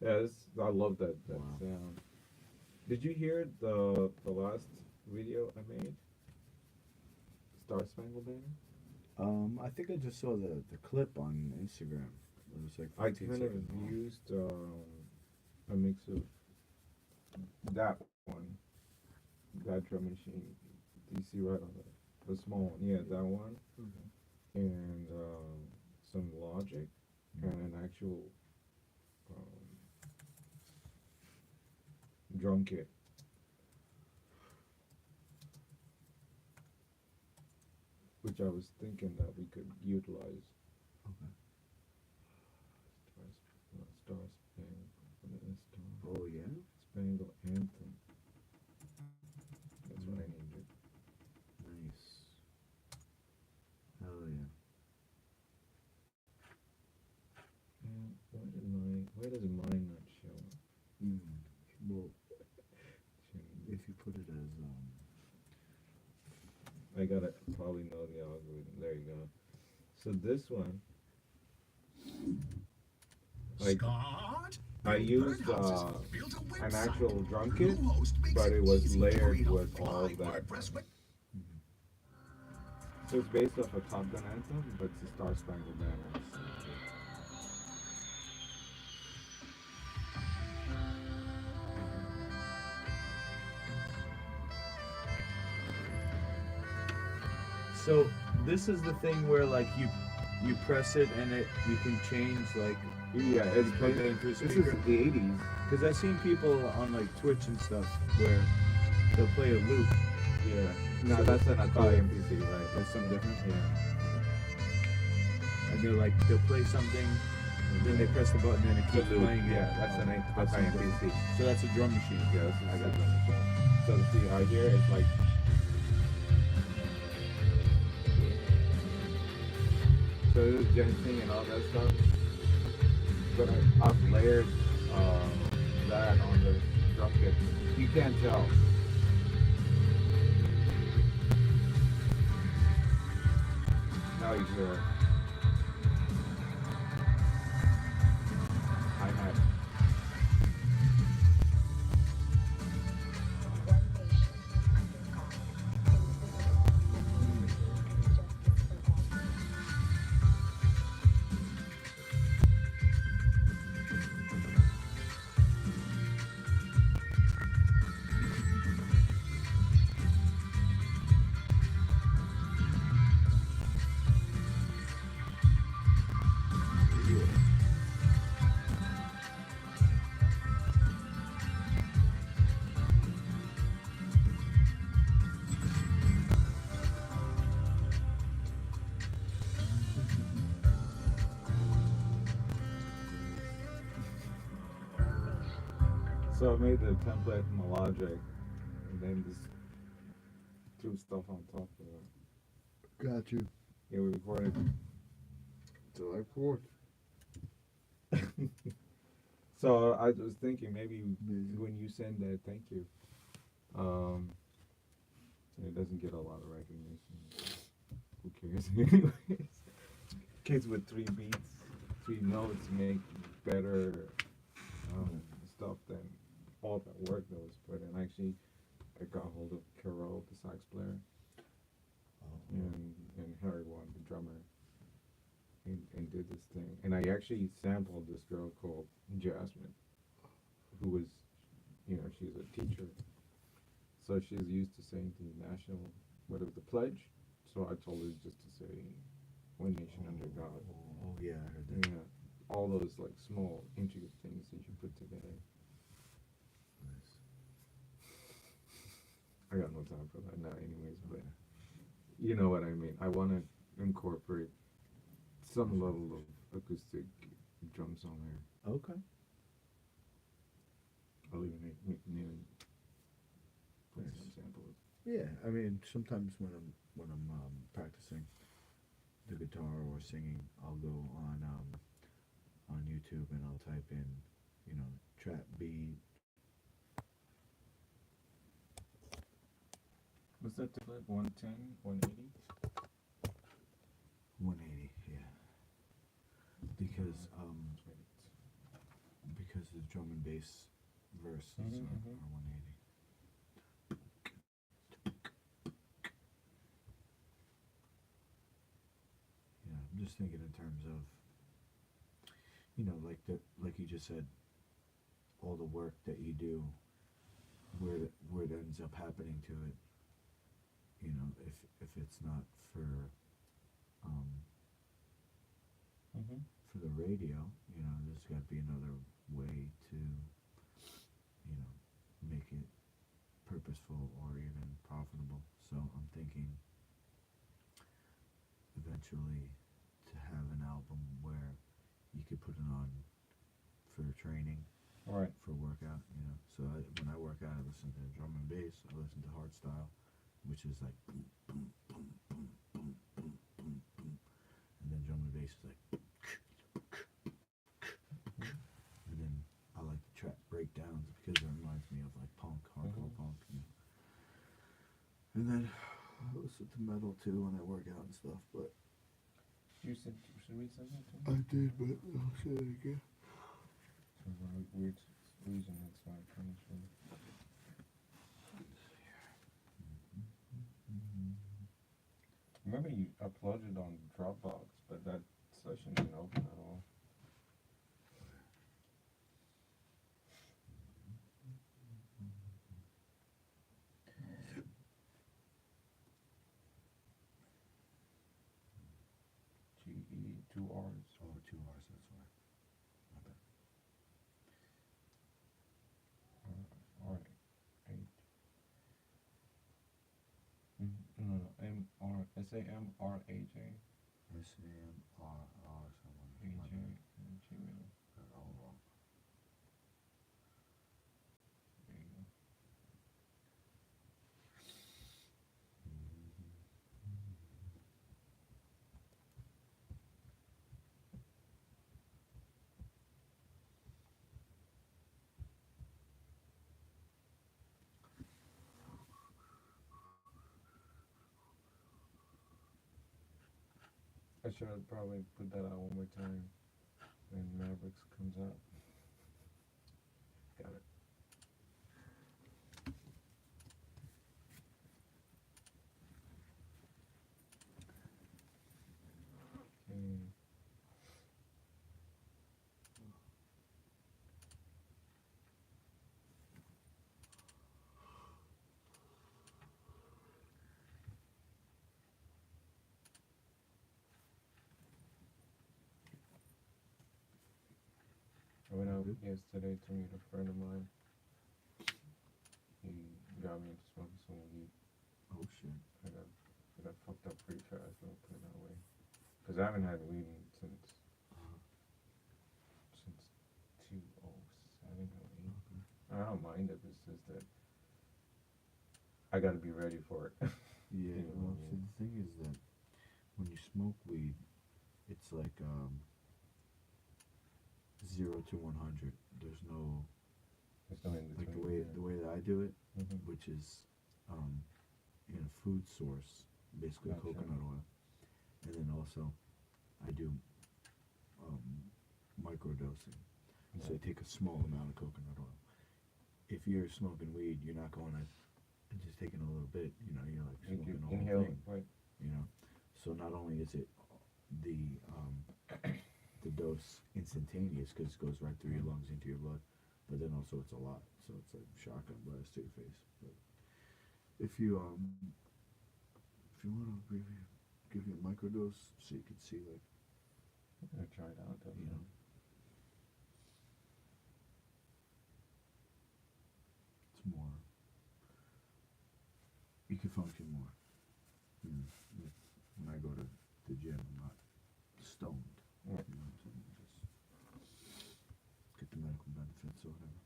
Yeah, I love that
Wow.
sound. Did you hear the last video I made? Star Spangled Banner?
I think I just saw the clip on Instagram. It was like
I
15
kind of
seconds long.
used a mix of that one, that drum machine. Do you see right on the small one? Yeah, that one, and some Logic and an actual drum kit. Which I was thinking that we could utilize.
Okay.
Star Spangled.
Oh yeah.
Spangled Anthem. That's what I named it.
Nice. Hell yeah.
I gotta probably know the algorithm. There you go. So this one, I
Scott,
I used an actual drum kit, but it was layered with all of that. So it's based off a Top Gun anthem, but it's a Star Spangled Banner.
So this is the thing where like you press it and you can change like
Yeah, it's
plug it into a
this is
speaker.
the 80s.
Because I've seen people on like Twitch and stuff where they'll play a loop.
Yeah. No,
So
that's an
oh,
Atari MPC, right?
There's some different.
Yeah.
And they'll play something, then they press the button and it keeps
loop,
playing.
yeah, that's an Atari MPC.
So that's a drum machine.
Yeah, this is
I got
a
it.
drum machine. So see right here, it's like so this is ginseng and all that stuff. But I've layered that on the drum kit. You can't tell. Now you hear it. Hi-hat. So I made the template in the Logic and then just threw stuff on top of it.
Got you.
Yeah, we recorded July 4th. So I was thinking maybe when you send that thank you, it doesn't get a lot of recognition. Who cares anyways? Kids with 3 beats, 3 notes make better stuff than all that work that was put in. Actually, I got hold of Carol, the sax player, and Harry Wan, the drummer, and did this thing. And I actually sampled this girl called Jasmine, who was, she's a teacher. So she's used to saying the national, the pledge. So I told her just to say, one nation under God.
Oh yeah, I heard that.
Yeah. All those like small intricate things that you put together.
Nice.
I got no time for that now anyways, but you know what I mean. I want to incorporate some level of acoustic drums on there.
Okay.
I'll even make put some samples.
Yeah, I mean sometimes when I'm practicing the guitar or singing, I'll go on YouTube and I'll type in, trap beat.
What's that like 110, 180?
180, yeah. Because the drum and bass verses are 180. Yeah, I'm just thinking in terms of, like you just said, all the work that you do, where it ends up happening to it. If it's not for the radio, there's got to be another way to, make it purposeful or even profitable. So I'm thinking eventually to have an album where you could put it on for training,
Right.
for workout, So when I work out, I listen to drum and bass. I listen to hardstyle, which is like boom, boom, boom, boom, boom, boom, boom, boom, and then drum and bass is like, and then I like the trap breakdowns because it reminds me of like punk, hardcore punk, And then listen to metal too when I work out and stuff, but
Should we send it to
I
me?
did, but I'll say it again.
For a weird reason, it's not coming through. Remember you uploaded on Dropbox, but that session didn't open at all. GE, 2 R's.
Oh, 2 hours, that's why. My bad.
R8. No, SAMRAJ.
SAMRR, someone.
AJ,
My bad.
Gmail.
Got it all wrong.
There you go. I should have probably put that out one more time when Mavericks comes out. Got it. Okay. I went out yesterday to meet a friend of mine. He got me into smoking some weed.
Oh shit.
I got fucked up pretty fast, let me put it that way. Because I haven't had weed since 2007 or 8. I don't mind it, it's just that I gotta be ready for it.
Yeah,
You know
well,
what I
see,
mean?
the thing is that when you smoke weed, it's like 0 to 100. There's no,
There's no in
like
between.
the way that I do it,
Mhm.
which is in a food source, basically
Gotcha.
coconut oil, and then also I do microdosing. So I take a small amount of coconut oil. If you're smoking weed, you're not going to just taking a little bit. You know, you're like
You
smoking the
inhale
whole
it,
thing.
right?
You know, so not only is it the the dose instantaneous because it goes right through your lungs into your blood, but then also it's a lot, so it's like shotgun blast to your face. But if you want to give you a microdose so you can see, like,
I'm gonna try it out,
you know, it's more, you can function more. When I go to the gym, I'm not stoned.
Right.
You know what I'm saying? Just get the medical benefits or whatever.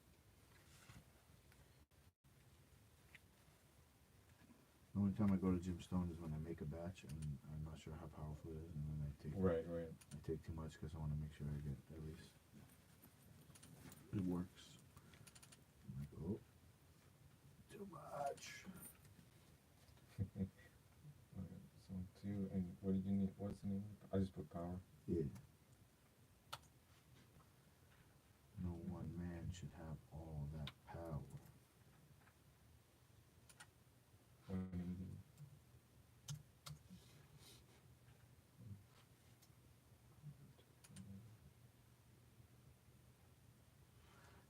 The only time I go to gym stoned is when I make a batch and I'm not sure how powerful it is, and then I take
Right.
too much because I want to make sure I get at least it works. I'm like, oh, too much.
Alright, so 2, and what did you need? What's the name? I just put power.
Yeah. No one man should have all that power.
180.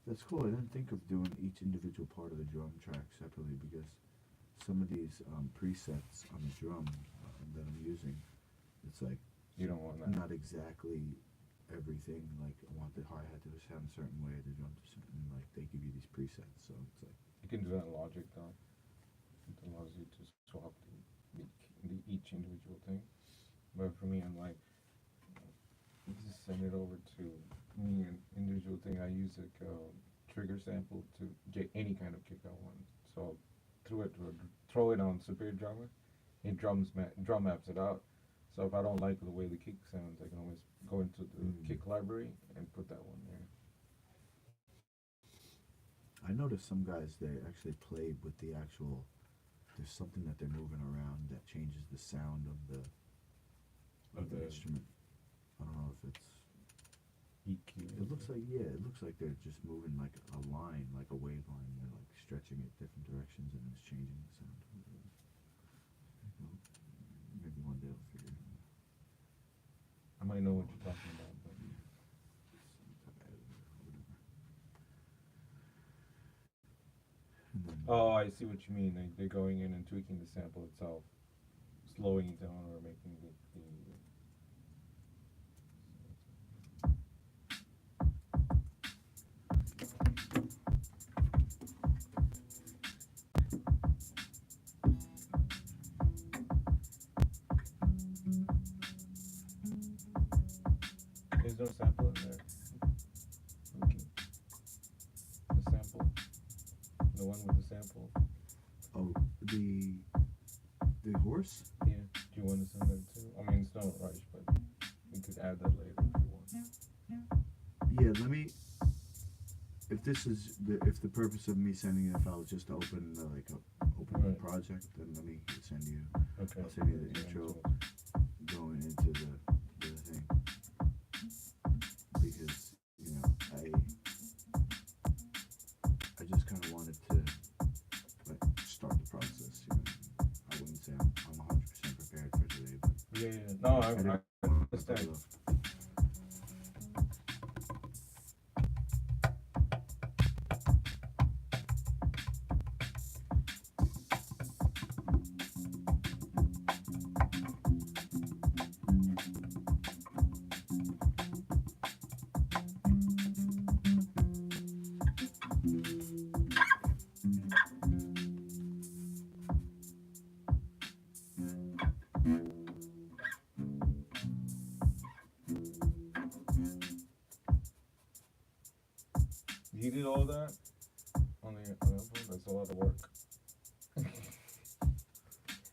That's cool. I didn't think of doing each individual part of the drum track separately because some of these presets on the drum that I'm using, it's like
You don't want that.
not exactly everything. Like I want the hi-hat to sound a certain way, the drum to sound, and like they give you these presets, so it's like
You can do that in Logic though. It allows you to swap each individual thing. But for me, I'm like, just send it over to me an individual thing. I use like a trigger sample to get any kind of kick I want. So throw it on Superior Drummer. It drum maps it out. So if I don't like the way the kick sounds, I can always go into the kick library and put that one there.
I noticed some guys they actually play with the actual there's something that they're moving around that changes the sound of the instrument. I don't know if it's.
EQ.
It looks like it looks like they're just moving like a line, like a wave line. They're like stretching it different directions and it's changing the sound. Maybe one day I'll figure it out.
I might know what you're talking about, but oh, I see what you mean. They're going in and tweaking the sample itself, slowing it down or making the There's no sample in there. Okay. The sample. The one with the sample.
Oh, the horse?
Yeah. Do you want to send that too? I mean, it's not rush, but we could add that later if you want.
Yeah, let me. If this is if the purpose of me sending the file is just to open open the project, then let me send you.
Okay.
I'll send you the intro going into the thing, because I just kind of wanted to like start the process. I wouldn't say I'm 100% prepared for today, but
yeah. No, I understand. You did all that on the phone? That's a lot of work.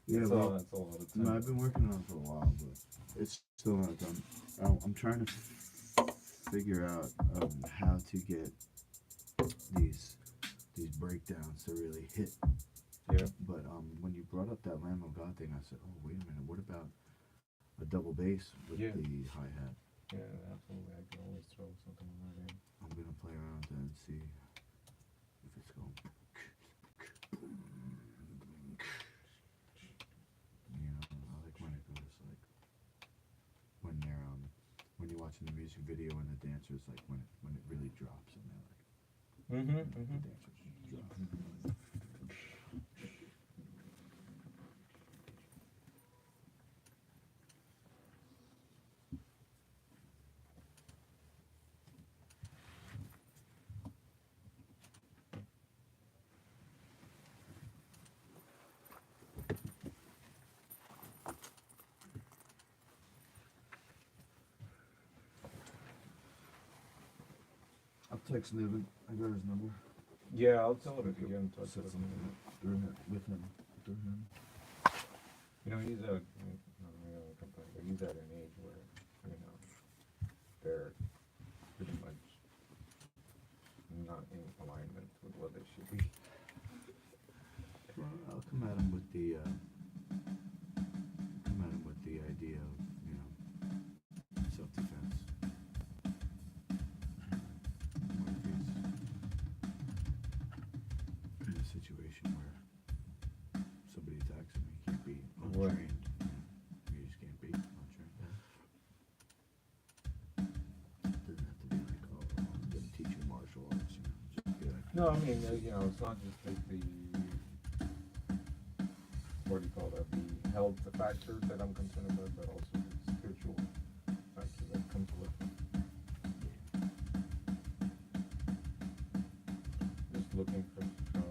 yeah,
that's
well,
that's a lot of time.
no, I've been working on it for a while, but it's still not done. I'm trying to figure out how to get these breakdowns to really hit.
Yeah.
But when you brought up that Lamb of God thing, I said, oh wait a minute, what about a double bass with the hi-hat?
Yeah, absolutely. I can always throw something like that in.
I'm gonna play around with that and see if it's going. I like when it goes like when they're when you're watching the music video and the dancers like when it really drops and they're like the dancers drop. I'll text Niven. I got his number.
Yeah, I'll tell him if you get in touch with him.
Through him.
He's at he's at an age where they're pretty much not in alignment with what they should be.
Well, I'll come at him with the idea of self-defense. What if he's in a situation where somebody attacks him, he can't be untrained. You just can't be untrained. It doesn't have to be like, oh, I'm gonna teach you martial arts. Just be like,
No, I mean, it's not just like the what do you call that? The health factor that I'm concerned about, but also the spiritual factor that comes with it. Just looking for how.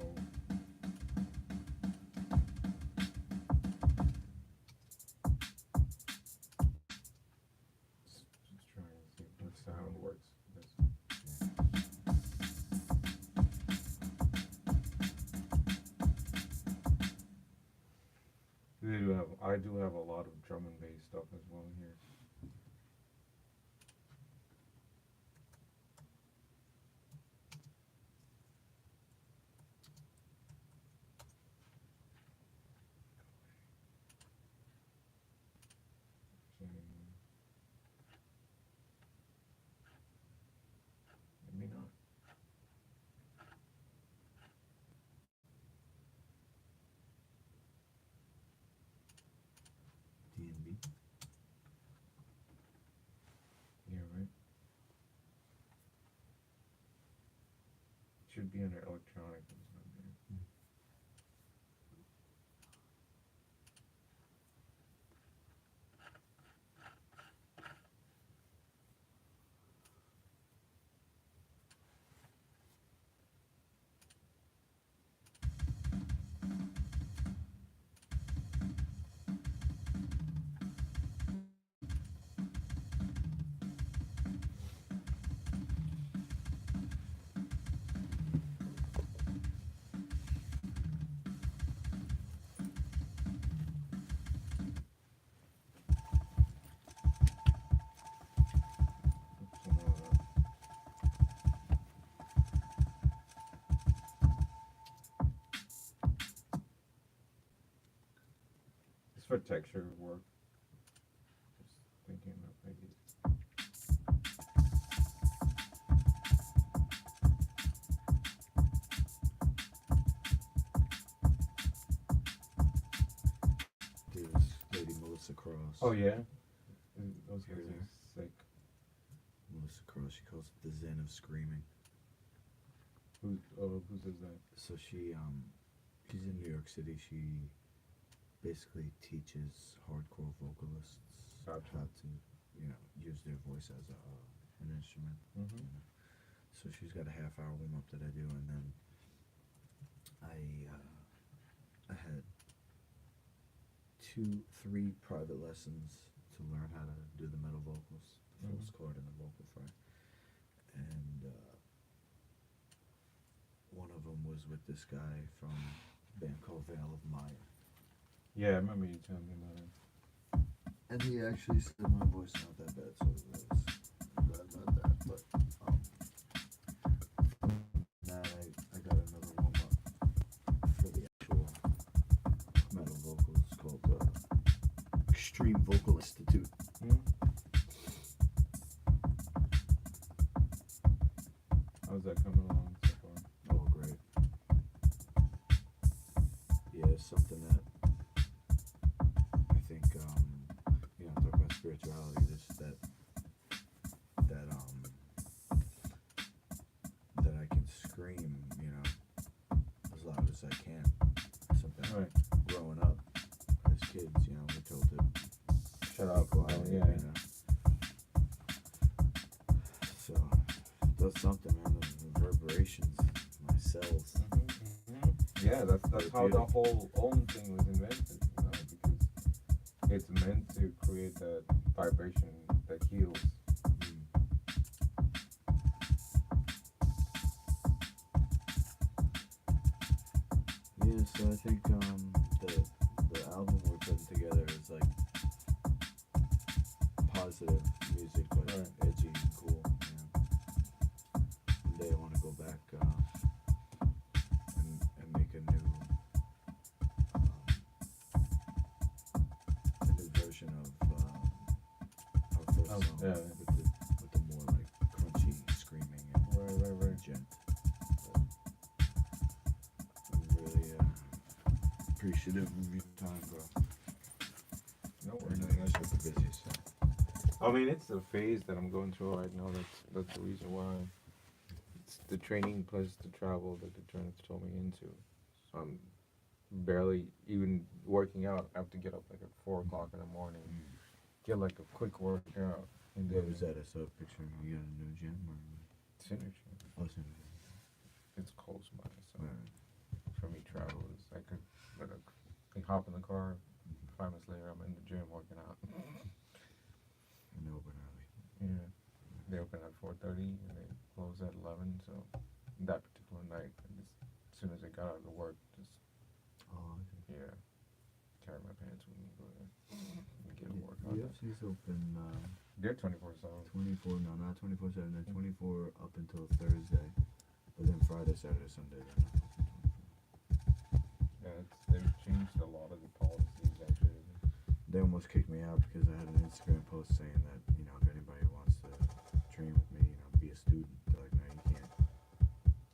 Just trying to see what's how it works. I do have a lot of drum and bass stuff as well here. should be under electronic. It's not there. It's for texture work. Just thinking of ideas.
There's Lady Melissa Cross.
Oh yeah, those guys are sick.
Melissa Cross, she calls it the Zen of screaming.
Who does that?
So she's in New York City. She basically teaches hardcore vocalists how to, use their voice as an instrument.
Mm-hmm.
So she's got a half-hour warm-up that I do, and then I had 2-3 private lessons to learn how to do the metal vocals, the false chord and the vocal fry. And one of them was with this guy from a band called Veil of Maya.
Yeah, I remember you telling me about it.
And he actually said my voice is not that bad, so I'm glad about that. But from that, I got another warm up for the actual metal vocals. It's called Extreme Vocal Institute.
How's that coming along so far?
Oh, great. Yeah, it's something that I think, talk about spirituality, just that I can scream, as loud as I can. Something
Right.
growing up as kids, we're told to
Shut up.
quiet,
Yeah.
So, it does something, man. The reverberations, my cells.
Yeah, that's how the whole ohm thing was invented, because it's meant to create that vibration that heals.
Yeah, so I think the album we're putting together is like positive music, but
Right.
edgy and cool. One day I want to go back and make a new version of our first song
yeah.
with the more like crunchy screaming and
Right.
gent. I'm really appreciative of your time, bro.
No
I
worries.
know you're super busy, so.
I mean, it's the phase that I'm going through right now. That's the reason why. It's the training plus the travel that they're trying to throw me into. So I'm barely even working out. I have to get up like at 4 o'clock in the morning, get like a quick workout, and
Where
then
was that? I saw a picture. You got a new gym or?
Synergy.
Oh, Synergy.
It's close by, so
Alright.
for me, travel is I can hop in the car. 5 minutes later, I'm in the gym working out.
And they open early.
Yeah, they open at 4:30 and they close at 11. So that particular night, as soon as I got out of work, just
Oh, okay.
carry my pants with me, go there, and get a workout.
UFC's open
They're 24/7.
24, no, not 24/7. They're 24 up until Thursday. But then Friday, Saturday, Sunday, they're not open 24.
Yeah, they've changed a lot of the policies actually.
They almost kicked me out because I had an Instagram post saying that, if anybody wants to train with me, be a student. They're like, no,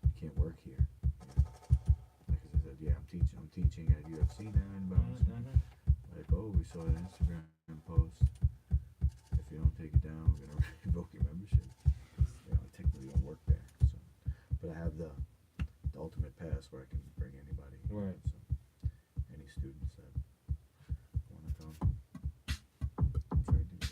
you can't work here. Like I said, yeah, I'm teaching at UFC now in Boston. Like, oh, we saw an Instagram post. If you don't take it down, we're gonna revoke your membership. I technically don't work there. So, but I have the class where I can bring anybody.
Right.
So any students that want to come, try to do that.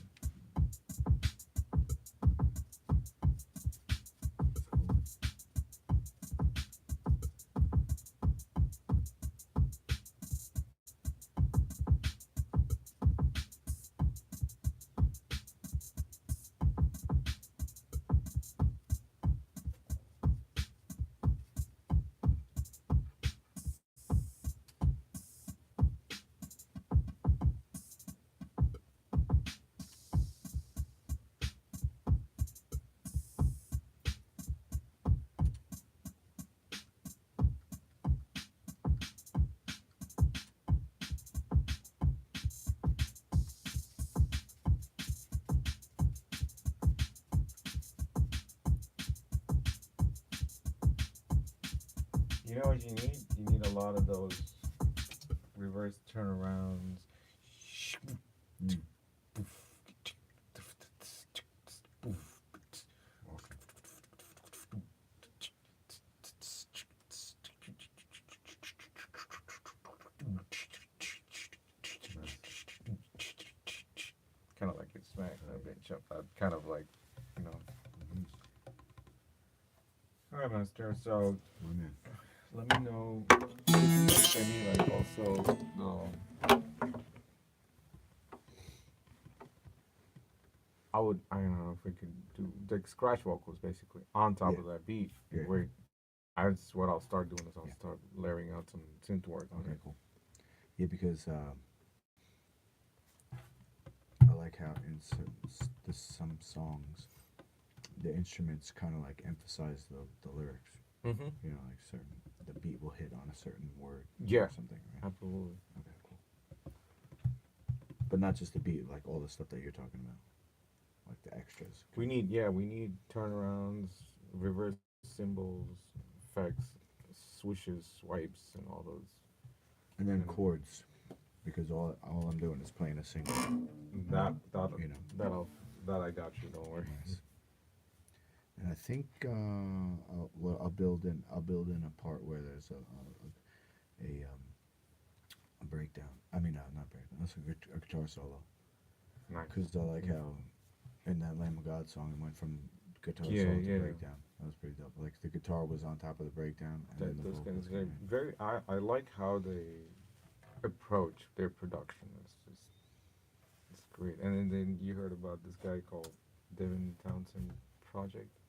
You know what you need? You need a lot of those reverse turnarounds.
Mm.
Kind of like it smacked a bit, jumped out. Kind of like, you know. All right, Master. So
My man.
let me know if any, like, also, I don't know if we could do like scratch vocals basically on top
Yeah.
of that beat.
Yeah.
Where that's what I'll start doing is I'll
Yeah.
start layering out some synth work on
Okay,
it.
cool. Yeah, because I like how in some songs the instruments kind of like emphasize the lyrics.
Mm-hmm.
You know, like certain the beat will hit on a certain word.
Yeah.
Or something, right?
Absolutely.
Okay, cool. But not just the beat, like all the stuff that you're talking about, like the extras.
We need turnarounds, reverse symbols, effects, swishes, swipes, and all those.
And then
you know.
chords, because all I'm doing is playing a single.
That
You know.
that I got you. Don't worry.
Nice. And I think I'll build in a part where there's a breakdown. I mean, not breakdown. That's a guitar solo.
Nice.
Because I like how in that Lamb of God song it went from guitar
Yeah,
solo
yeah.
to breakdown. That was pretty dope. Like the guitar was on top of the breakdown, and then the
Those
vocals
guys
came
are
in.
very. I like how they approach their production. It's great. And then you heard about this guy called Devin Townsend Project.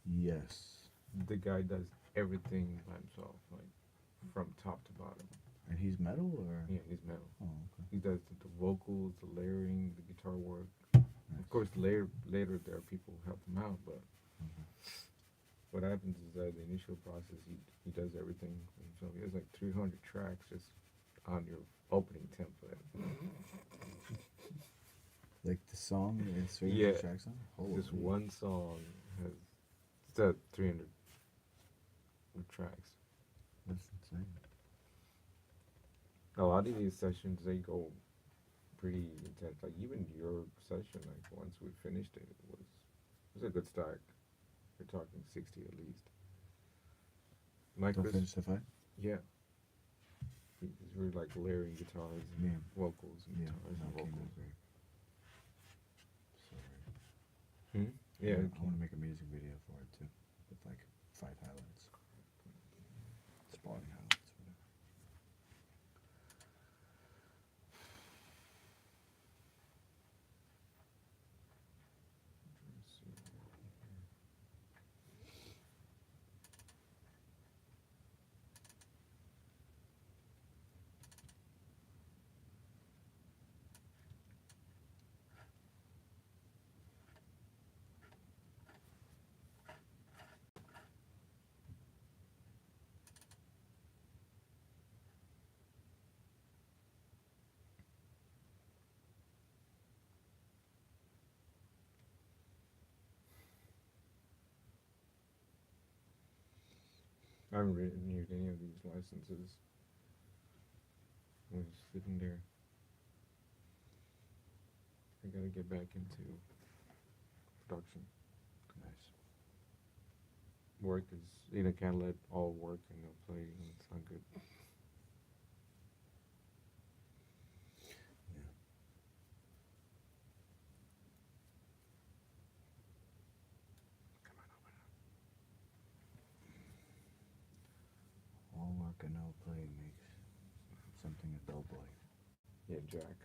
Yes.
The guy does everything by himself, like from top to bottom.
And he's metal, or?
Yeah, he's metal.
Oh, okay.
He does the vocals, the layering, the guitar work.
Nice.
Of course, later there are people who help him out, but what happens is that the initial process, he does everything himself. He has like 300 tracks just on your opening template.
Like the song is 300
Yeah.
tracks on? Holy.
Just one song has the 300 tracks.
That's insane.
A lot of these sessions, they go pretty intense. Like even your session, like once we finished it, it was a good start. We're talking 60 at least. Mike,
Don't finish the fight?
yeah. Because we're like layering guitars and
Yeah.
vocals and
Yeah,
guitars
that
and
came
vocals.
out great. So great.
Yeah,
I want to make a music video for it too, with like 5 highlights. Spawning highlights, whatever.
I haven't renewed any of these licenses. I'm just sitting there. I gotta get back into production.
Nice.
work is, you know, can't let all work and no play. It's not good.
All work and no play makes something a dull boy.
Yeah, Jack.